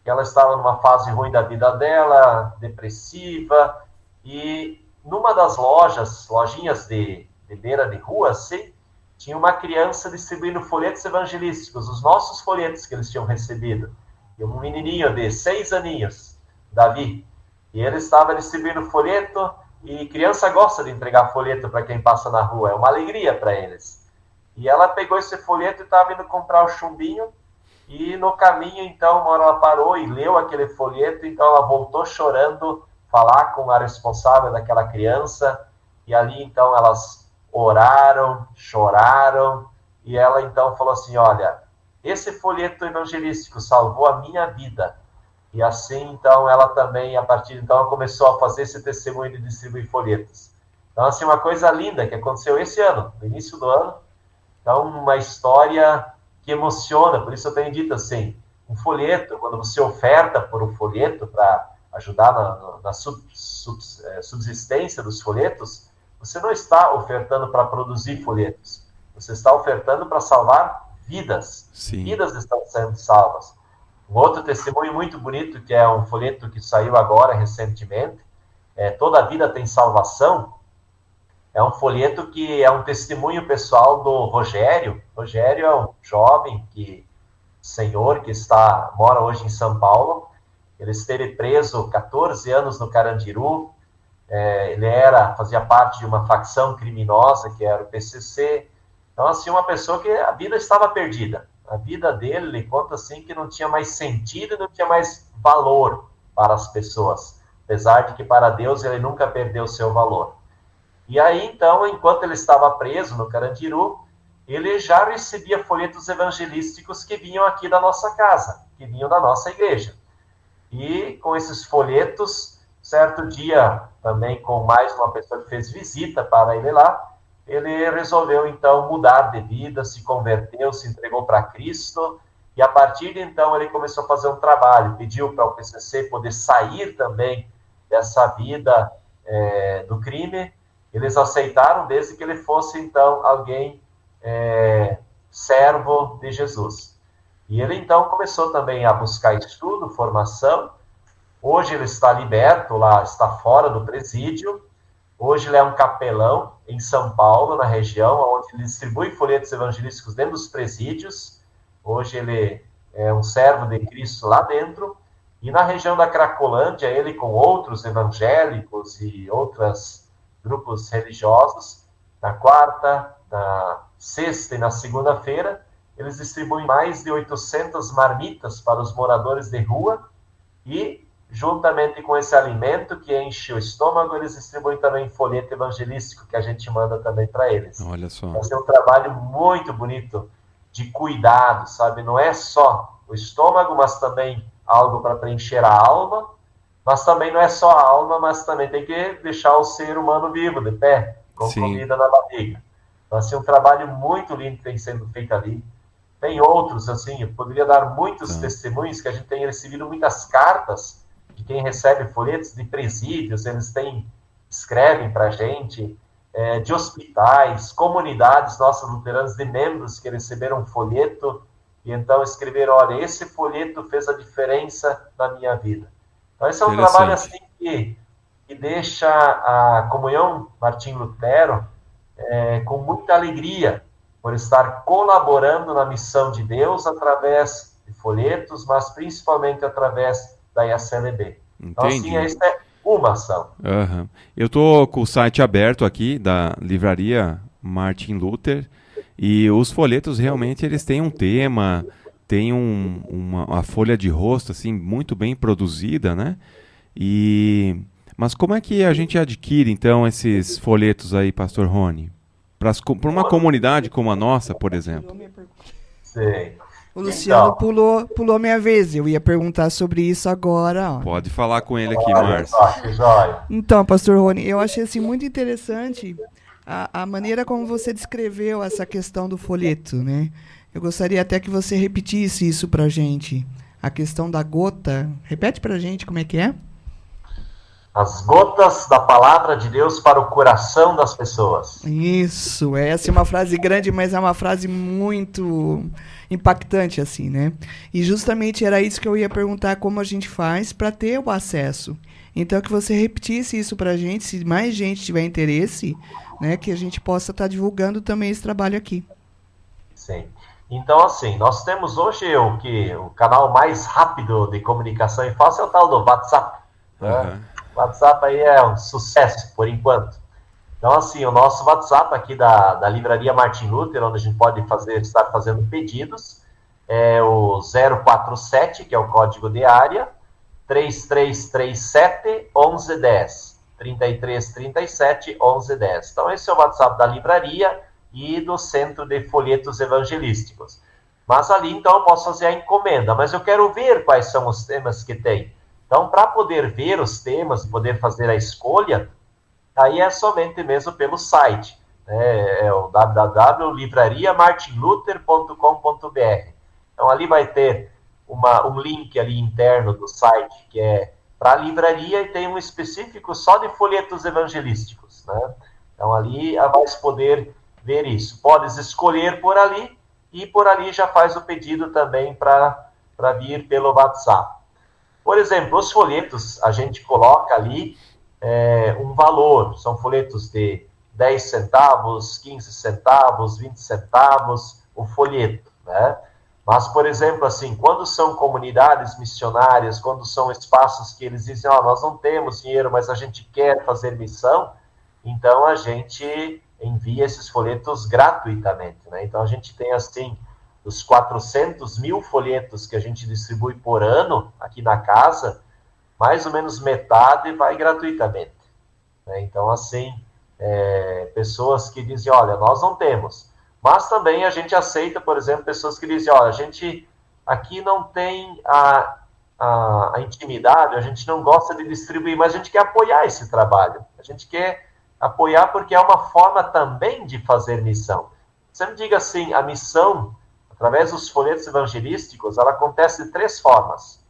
E ela estava numa fase ruim da vida dela, depressiva, e numa das lojinhas de beira de rua, assim, tinha uma criança distribuindo folhetos evangelísticos, os nossos folhetos que eles tinham recebido. E um menininho de 6 aninhos, Davi, e ele estava distribuindo folheto, e criança gosta de entregar folheto para quem passa na rua, é uma alegria para eles. E ela pegou esse folheto e estava indo comprar o chumbinho, e no caminho, então, uma hora ela parou e leu aquele folheto, então ela voltou chorando, falar com a responsável daquela criança, e ali, então, elas oraram, choraram, e ela, então, falou assim, olha, esse folheto evangelístico salvou a minha vida. E assim, então, ela também, a partir de então, ela começou a fazer esse testemunho de distribuir folhetos. Então, assim, uma coisa linda que aconteceu esse ano, no início do ano. Então, uma história que emociona, por isso eu tenho dito assim, um folheto, quando você oferta por um folheto para ajudar na subsistência dos folhetos, você não está ofertando para produzir folhetos, você está ofertando para salvar vidas. Sim. Vidas estão sendo salvas. Um outro testemunho muito bonito, que é um folheto que saiu agora, recentemente, Toda Vida Tem Salvação, é um folheto que é um testemunho pessoal do Rogério. Rogério é um jovem senhor que mora hoje em São Paulo. Ele esteve preso 14 anos no Carandiru. Ele fazia parte de uma facção criminosa, que era o PCC. Então, assim, uma pessoa que a vida estava perdida. A vida dele, ele conta assim, que não tinha mais sentido, não tinha mais valor para as pessoas. Apesar de que para Deus ele nunca perdeu seu valor. E aí, então, enquanto ele estava preso no Carandiru, ele já recebia folhetos evangelísticos que vinham aqui da nossa casa, que vinham da nossa igreja. E com esses folhetos, certo dia, também com mais uma pessoa que fez visita para ele lá, ele resolveu, então, mudar de vida, se converteu, se entregou para Cristo, e a partir de então ele começou a fazer um trabalho, pediu para o PCC poder sair também dessa vida do crime, eles aceitaram desde que ele fosse, então, alguém servo de Jesus. E ele, então, começou também a buscar estudo, formação. Hoje ele está liberto lá, está fora do presídio. Hoje ele é um capelão em São Paulo, na região, onde ele distribui folhetos evangelísticos dentro dos presídios. Hoje ele é um servo de Cristo lá dentro. E na região da Cracolândia, ele com outros evangélicos e outros grupos religiosos, na quarta, na sexta e na segunda-feira, eles distribuem mais de 800 marmitas para os moradores de rua e, juntamente com esse alimento que enche o estômago, eles distribuem também folheto evangelístico, que a gente manda também para eles. Olha só. Vai ser um trabalho muito bonito de cuidado, sabe? Não é só o estômago, mas também algo para preencher a alma, mas também não é só a alma, mas também tem que deixar o ser humano vivo, de pé, com Sim. comida na barriga. Vai ser um trabalho muito lindo que tem sendo feito ali. Tem outros, assim, eu poderia dar muitos testemunhos, que a gente tem recebido muitas cartas de quem recebe folhetos de presídios, eles escrevem para a gente, de hospitais, comunidades nossas luteranas, de membros que receberam um folheto, e então escreveram, olha, esse folheto fez a diferença na minha vida. Então esse é um trabalho assim que deixa a Comunhão Martim Lutero com muita alegria, por estar colaborando na missão de Deus através de folhetos, mas principalmente através da IACLB. Então, assim, essa é uma ação. Uhum. Eu estou com o site aberto aqui da livraria Martin Luther, e os folhetos realmente eles têm um tema, tem uma folha de rosto assim, muito bem produzida, né? Mas como é que a gente adquire, então, esses folhetos aí, Pastor Rony? Para uma comunidade como a nossa, por exemplo. Sim. O Luciano pulou minha vez. Eu ia perguntar sobre isso agora. Ó. Pode falar com ele aqui, Márcio. Então, Pastor Rony, eu achei assim, muito interessante a maneira como você descreveu essa questão do folheto, né? Eu gostaria até que você repetisse isso pra gente. A questão da gota. Repete pra gente como é que é. As gotas da palavra de Deus para o coração das pessoas. Isso, essa é uma frase grande, mas é uma frase muito impactante, assim, né? E justamente era isso que eu ia perguntar, como a gente faz para ter o acesso. Então, que você repetisse isso pra gente, se mais gente tiver interesse, né, que a gente possa estar divulgando também esse trabalho aqui. Sim. Então, assim, nós temos hoje o canal mais rápido de comunicação e fácil é o tal do WhatsApp. Né? O WhatsApp aí é um sucesso, por enquanto. Então, assim, o nosso WhatsApp aqui da Livraria Martin Luther, onde a gente pode estar fazendo pedidos, é o 047, que é o código de área, 3337 1110. 3337 1110. Então, esse é o WhatsApp da livraria e do Centro de Folhetos Evangelísticos. Mas ali, então, eu posso fazer a encomenda, mas eu quero ver quais são os temas que tem. Então, para poder ver os temas e poder fazer a escolha, aí é somente mesmo pelo site. É o www.livrariamartinluther.com.br. Então, ali vai ter um link ali interno do site, que é para a livraria, e tem um específico só de folhetos evangelísticos. Né? Então, ali vai poder ver isso. Podes escolher por ali, e por ali já faz o pedido também para vir pelo WhatsApp. Por exemplo, os folhetos, a gente coloca ali um valor. São folhetos de 10 centavos, 15 centavos, 20 centavos, o folheto, né? Mas, por exemplo, assim, quando são comunidades missionárias, quando são espaços que eles dizem, nós não temos dinheiro, mas a gente quer fazer missão, então a gente envia esses folhetos gratuitamente, né? Então a gente tem, assim, os 400 mil folhetos que a gente distribui por ano aqui na casa, mais ou menos metade vai gratuitamente, né? Então, assim, pessoas que dizem, olha, nós não temos. Mas também a gente aceita, por exemplo, pessoas que dizem, olha, a gente aqui não tem a intimidade, a gente não gosta de distribuir, mas a gente quer apoiar esse trabalho. A gente quer apoiar porque é uma forma também de fazer missão. Você me diga assim, a missão, através dos folhetos evangelísticos, ela acontece de 3 formas.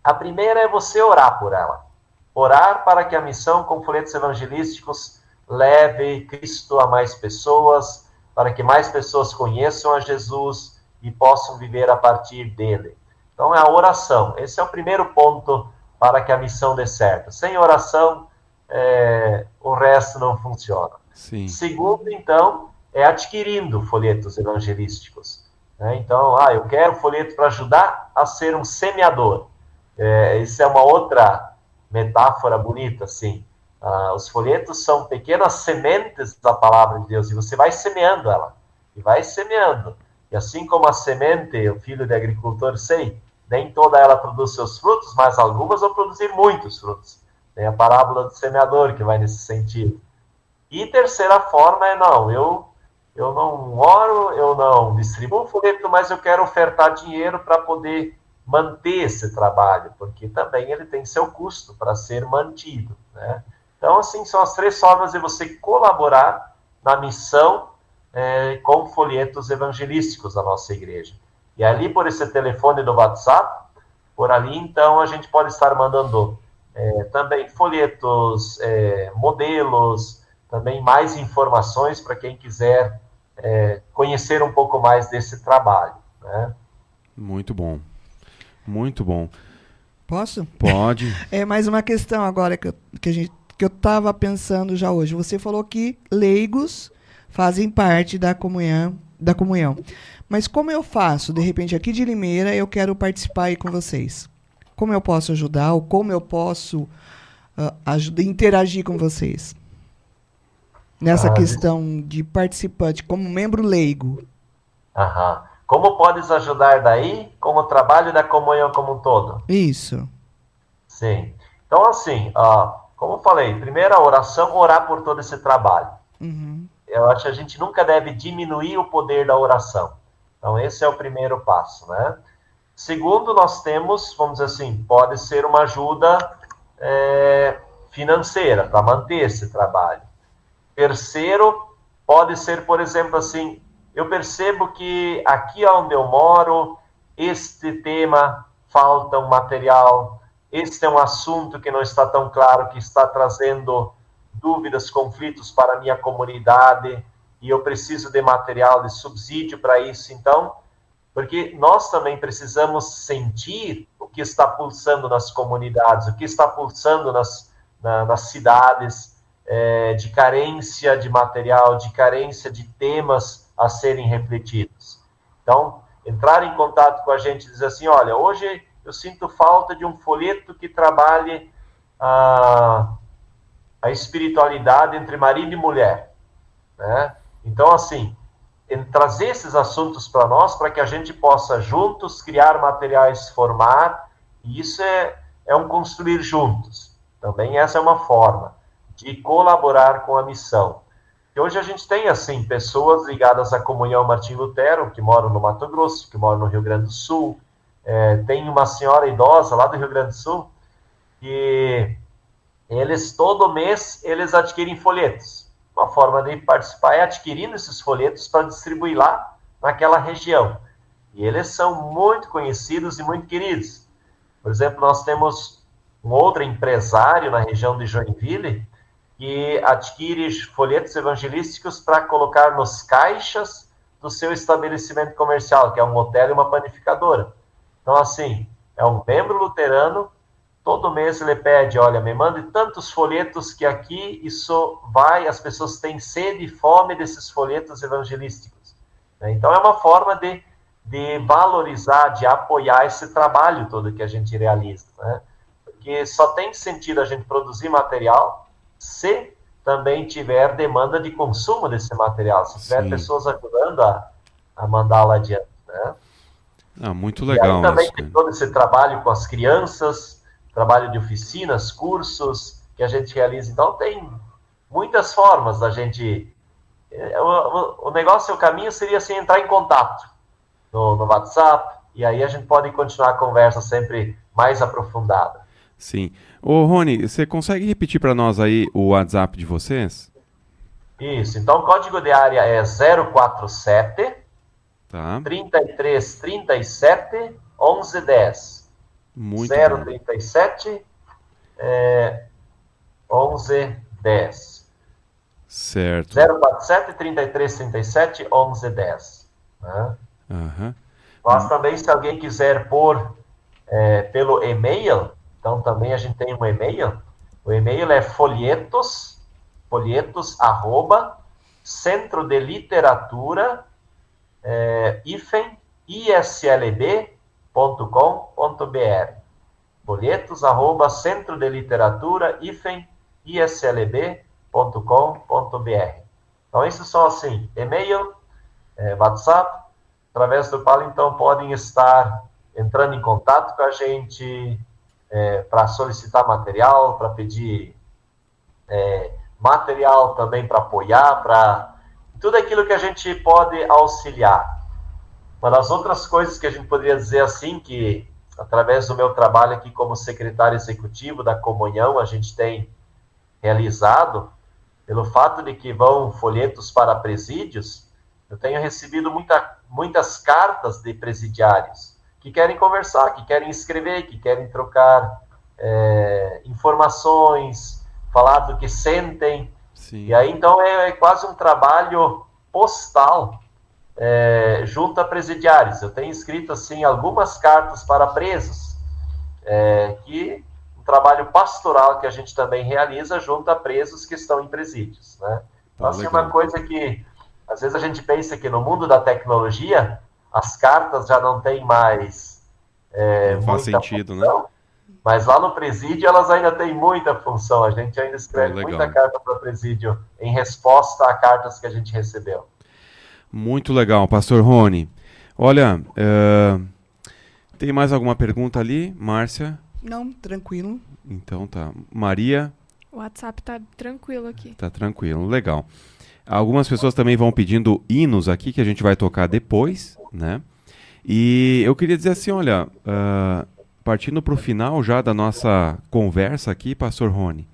A primeira é você orar por ela. Orar para que a missão com folhetos evangelísticos leve Cristo a mais pessoas, para que mais pessoas conheçam a Jesus e possam viver a partir dele. Então é a oração. Esse é o primeiro ponto para que a missão dê certo. Sem oração, o resto não funciona. Sim. Segundo, então, é adquirindo folhetos evangelísticos. Então, eu quero folheto para ajudar a ser um semeador. Isso é uma outra metáfora bonita, assim. Os folhetos são pequenas sementes da palavra de Deus, e você vai semeando ela, e vai semeando. E assim como a semente, o filho de agricultor, sei, nem toda ela produz seus frutos, mas algumas vão produzir muitos frutos. Tem a parábola do semeador que vai nesse sentido. E terceira forma eu não oro, eu não distribuo folheto, mas eu quero ofertar dinheiro para poder manter esse trabalho, porque também ele tem seu custo para ser mantido, né? Então, assim, são as três formas de você colaborar na missão com folhetos evangelísticos da nossa igreja. E ali, por esse telefone do WhatsApp, por ali, então, a gente pode estar mandando também folhetos, modelos, também mais informações para quem quiser conhecer um pouco mais desse trabalho, né? Muito bom. Muito bom. Posso? Pode. Mais uma questão agora que eu estava pensando já hoje. Você falou que leigos fazem parte da comunhão. Mas como eu faço? De repente, aqui de Limeira, eu quero participar aí com vocês. Como eu posso ajudar? Ou como eu posso interagir com vocês? Nessa questão de participante, como membro leigo. Como podes ajudar daí com o trabalho da comunhão como um todo? Isso. Sim. Então, assim, como eu falei, primeiro a oração, orar por todo esse trabalho. Uhum. Eu acho que a gente nunca deve diminuir o poder da oração. Então, esse é o primeiro passo, né? Segundo, nós temos, vamos dizer assim, pode ser uma ajuda financeira para manter esse trabalho. Terceiro, pode ser, por exemplo, assim, eu percebo que aqui onde eu moro, este tema falta um material, este é um assunto que não está tão claro, que está trazendo dúvidas, conflitos para a minha comunidade, e eu preciso de material, de subsídio para isso. Então, porque nós também precisamos sentir o que está pulsando nas comunidades, o que está pulsando nas cidades, de carência de material, de carência de temas a serem refletidos. Então, entrar em contato com a gente e dizer assim, olha, hoje eu sinto falta de um folheto que trabalhe a espiritualidade entre marido e mulher, né? Então, assim, trazer esses assuntos para nós, para que a gente possa juntos criar materiais, formar, e isso é um construir juntos. Também essa é uma forma de colaborar com a missão. E hoje a gente tem, assim, pessoas ligadas à Comunhão Martim Lutero, que moram no Mato Grosso, que moram no Rio Grande do Sul. Tem uma senhora idosa lá do Rio Grande do Sul, que todo mês, eles adquirem folhetos. Uma forma de participar é adquirindo esses folhetos para distribuir lá naquela região. E eles são muito conhecidos e muito queridos. Por exemplo, nós temos um outro empresário na região de Joinville, que adquire folhetos evangelísticos para colocar nos caixas do seu estabelecimento comercial, que é um hotel e uma panificadora. Então, assim, é um membro luterano, todo mês ele pede, olha, me mande tantos folhetos que aqui as pessoas têm sede e fome desses folhetos evangelísticos. Então, é uma forma de valorizar, de apoiar esse trabalho todo que a gente realiza, né? Porque só tem sentido a gente produzir material se também tiver demanda de consumo desse material, se tiver pessoas ajudando a mandá-lo adiante, né? Muito legal. E aí também tem todo esse trabalho com as crianças, trabalho de oficinas, cursos que a gente realiza. Então tem muitas formas da gente... O negócio, o caminho seria assim, entrar em contato no WhatsApp, e aí a gente pode continuar a conversa sempre mais aprofundada. Sim. Ô, Rony, você consegue repetir para nós aí o WhatsApp de vocês? Isso. Então, o código de área é 047 33 37 11 10. Muito 037 11 10. Certo. 047 33 37 11 10. Né? Nós também, se alguém quiser pôr pelo e-mail, então também a gente tem um e-mail. O e-mail é folhetos centro de literatura islb.com.br. Folhetos centro de literatura islb.com.br. Então, esses são assim, e-mail, WhatsApp, através do qual, então, podem estar entrando em contato com a gente para solicitar material, para pedir material também para apoiar, para tudo aquilo que a gente pode auxiliar. Uma das outras coisas que a gente poderia dizer assim, que através do meu trabalho aqui como secretário executivo da Comunhão, a gente tem realizado, pelo fato de que vão folhetos para presídios, eu tenho recebido muitas cartas de presidiários que querem conversar, que querem escrever, que querem trocar informações, falar do que sentem. Sim. E aí, então, é quase um trabalho postal junto a presidiários. Eu tenho escrito, assim, algumas cartas para presos, um trabalho pastoral que a gente também realiza junto a presos que estão em presídios, né? Então, assim, uma coisa que, às vezes, a gente pensa que no mundo da tecnologia, as cartas já não têm mais não faz sentido, função, né? Mas lá no presídio elas ainda têm muita função. A gente ainda escreve muita carta para o presídio em resposta a cartas que a gente recebeu. Muito legal, Pastor Rony. Olha, tem mais alguma pergunta ali, Márcia? Não, tranquilo. Então tá. Maria? O WhatsApp tá tranquilo aqui. Tá tranquilo, legal. Algumas pessoas também vão pedindo hinos aqui que a gente vai tocar depois, né? E eu queria dizer assim, olha, partindo para o final já da nossa conversa aqui, Pastor Rony,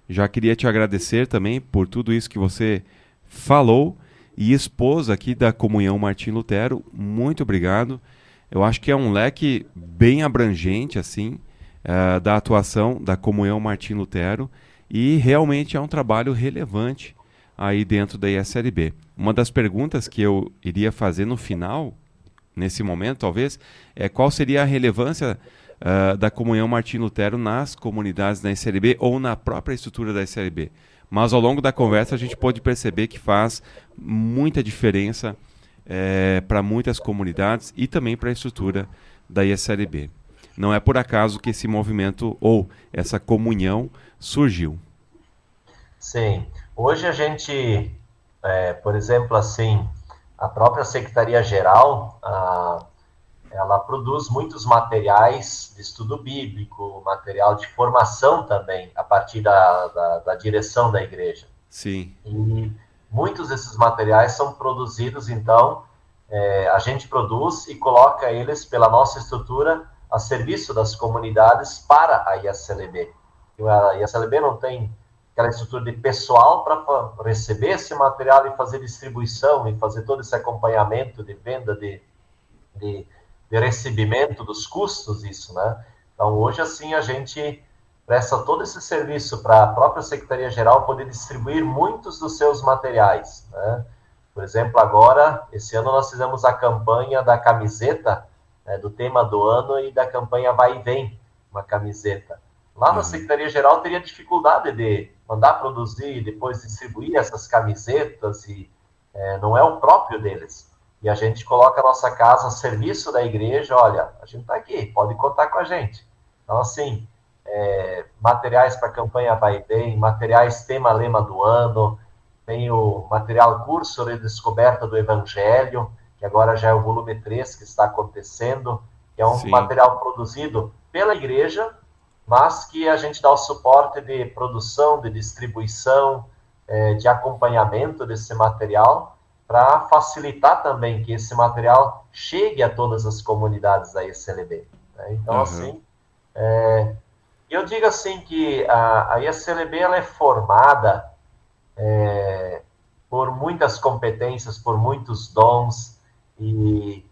já queria te agradecer também por tudo isso que você falou e expôs aqui da Comunhão Martim Lutero. Muito obrigado. Eu acho que é um leque bem abrangente, assim, da atuação da Comunhão Martim Lutero, e realmente é um trabalho relevante aí dentro da ISLB. Uma das perguntas que eu iria fazer no final, nesse momento talvez, é qual seria a relevância da Comunhão Martim Lutero nas comunidades da ISLB ou na própria estrutura da ISLB. Mas ao longo da conversa a gente pôde perceber que faz muita diferença para muitas comunidades e também para a estrutura da ISLB. Não é por acaso que esse movimento ou essa comunhão surgiu. Sim. Hoje a gente, por exemplo, assim, a própria Secretaria-Geral, ela produz muitos materiais de estudo bíblico, material de formação também, a partir da direção da igreja. Sim. E muitos desses materiais são produzidos, então, a gente produz e coloca eles pela nossa estrutura a serviço das comunidades para a ISLB. A ISLB não tem aquela estrutura de pessoal para receber esse material e fazer distribuição e fazer todo esse acompanhamento de venda, de recebimento dos custos disso, né? Então, hoje, assim, a gente presta todo esse serviço para a própria Secretaria-Geral poder distribuir muitos dos seus materiais, né? Por exemplo, agora, esse ano nós fizemos a campanha da camiseta, do tema do ano, e da campanha Vai e Vem, uma camiseta. Lá na Secretaria-Geral teria dificuldade de mandar produzir e depois distribuir essas camisetas, e não é o próprio deles. E a gente coloca a nossa casa a serviço da igreja. Olha, a gente está aqui, pode contar com a gente. Então, assim, materiais para a campanha Vai e Vem, materiais tema lema do ano, tem o material curso de descoberta do Evangelho, que agora já é o volume 3 que está acontecendo, que é um material produzido pela igreja, mas que a gente dá o suporte de produção, de distribuição, de acompanhamento desse material, para facilitar também que esse material chegue a todas as comunidades da ISLB. Né? Então, assim, eu digo assim que a ISLB ela é formada por muitas competências, por muitos dons e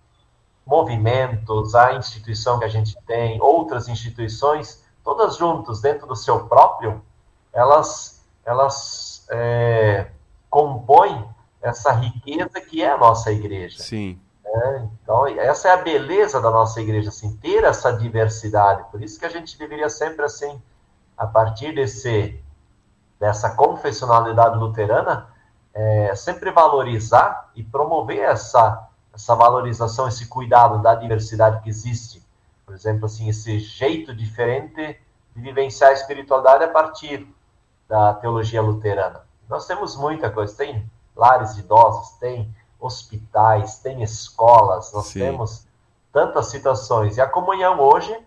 movimentos, a instituição que a gente tem, outras instituições, todas juntas dentro do seu próprio, elas compõe essa riqueza que é a nossa igreja. Sim. Então, essa é a beleza da nossa igreja, assim, ter essa diversidade. Por isso que a gente deveria sempre, assim, a partir dessa confessionalidade luterana, sempre valorizar e promover essa valorização, esse cuidado da diversidade que existe. Por exemplo, assim, esse jeito diferente de vivenciar a espiritualidade a partir da teologia luterana. Nós temos muita coisa, tem lares de idosos, tem hospitais, tem escolas, nós temos tantas situações. E a comunhão hoje,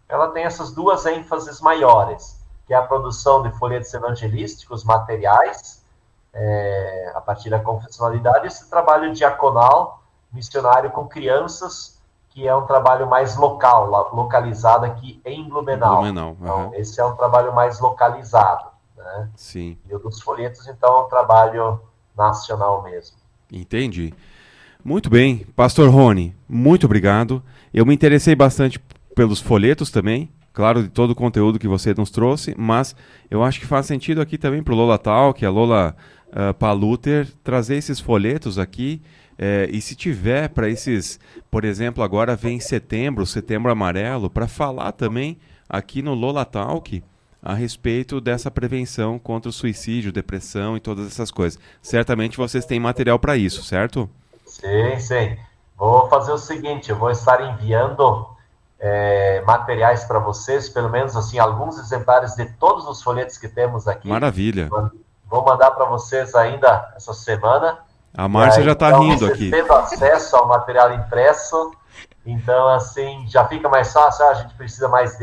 ela tem essas duas ênfases maiores, que é a produção de folhetos evangelísticos, materiais, a partir da confessionalidade, esse trabalho diaconal, missionário com crianças, que é um trabalho mais local, localizado aqui em Blumenau. Então, esse é um trabalho mais localizado, né? Sim. E o dos folhetos, então, é um trabalho nacional mesmo. Entendi. Muito bem. Pastor Rony, muito obrigado. Eu me interessei bastante pelos folhetos também, claro, de todo o conteúdo que você nos trouxe, mas eu acho que faz sentido aqui também para o Lola Talk, a Lola Paluter, trazer esses folhetos aqui. E se tiver para esses, por exemplo, agora vem Setembro Amarelo, para falar também aqui no Lola Talk a respeito dessa prevenção contra o suicídio, depressão e todas essas coisas. Certamente vocês têm material para isso, certo? Sim. Vou fazer o seguinte, eu vou estar enviando materiais para vocês, pelo menos assim, alguns exemplares de todos os folhetos que temos aqui. Maravilha. Vou mandar para vocês ainda essa semana. A Márcia já está rindo aqui. Tendo acesso ao material impresso, então, assim, já fica mais fácil. A gente precisa mais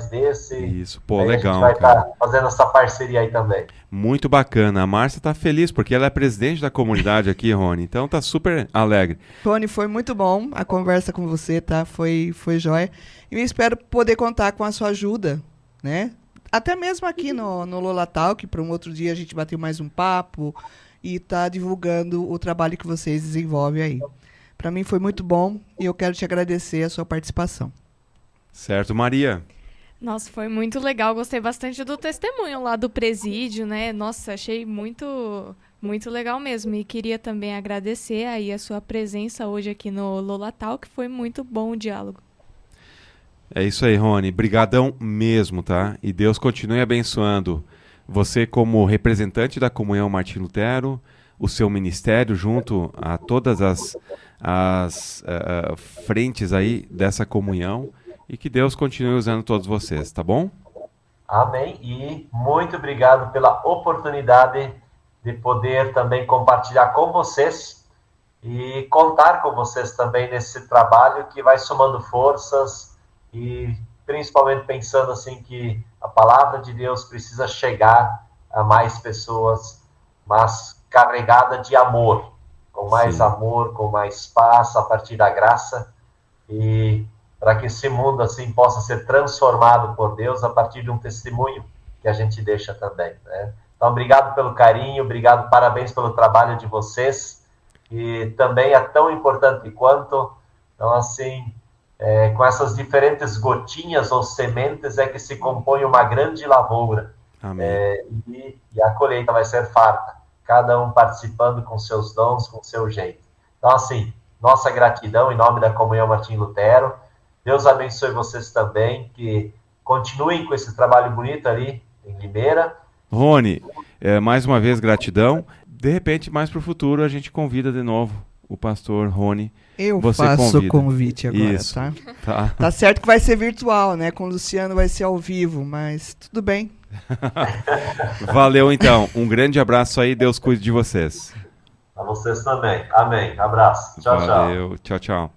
desse. Isso, pô, legal. A gente vai estar fazendo essa parceria aí também. Muito bacana. A Márcia está feliz, porque ela é presidente da comunidade aqui, Rony. Então, está super alegre. Rony, foi muito bom a conversa com você, tá? Foi jóia. E eu espero poder contar com a sua ajuda, né? Até mesmo aqui no Lola Talk, para um outro dia a gente bater mais um papo e tá divulgando o trabalho que vocês desenvolvem aí. Para mim foi muito bom e eu quero te agradecer a sua participação. Certo, Maria? Nossa, foi muito legal. Gostei bastante do testemunho lá do presídio, né? Nossa, achei muito, muito legal mesmo. E queria também agradecer aí a sua presença hoje aqui no Lola Talk, que foi muito bom o diálogo. É isso aí, Rony. Brigadão mesmo, tá? E Deus continue abençoando você como representante da Comunhão Martim Lutero, o seu ministério junto a todas as frentes aí dessa comunhão, e que Deus continue usando todos vocês, tá bom? Amém. E muito obrigado pela oportunidade de poder também compartilhar com vocês e contar com vocês também nesse trabalho que vai somando forças e principalmente pensando assim que a palavra de Deus precisa chegar a mais pessoas, mas carregada de amor, com mais amor, com mais paz, a partir da graça, e para que esse mundo assim possa ser transformado por Deus a partir de um testemunho que a gente deixa também, né? Então, obrigado pelo carinho, obrigado, parabéns pelo trabalho de vocês, e também é tão importante quanto, então assim, com essas diferentes gotinhas ou sementes é que se compõe uma grande lavoura. Amém. E a colheita vai ser farta, cada um participando com seus dons, com seu jeito. Então, assim, nossa gratidão em nome da Comunhão Martim Lutero. Deus abençoe vocês também, que continuem com esse trabalho bonito ali em Limeira. Rony, mais uma vez gratidão. De repente, mais para o futuro, a gente convida de novo o pastor Rony. Eu faço o convite agora, isso, tá? Tá certo que vai ser virtual, né? Com o Luciano vai ser ao vivo, mas tudo bem. Valeu, então. Um grande abraço aí. Deus cuide de vocês. A vocês também. Amém. Abraço. Tchau, tchau. Valeu. Tchau, tchau.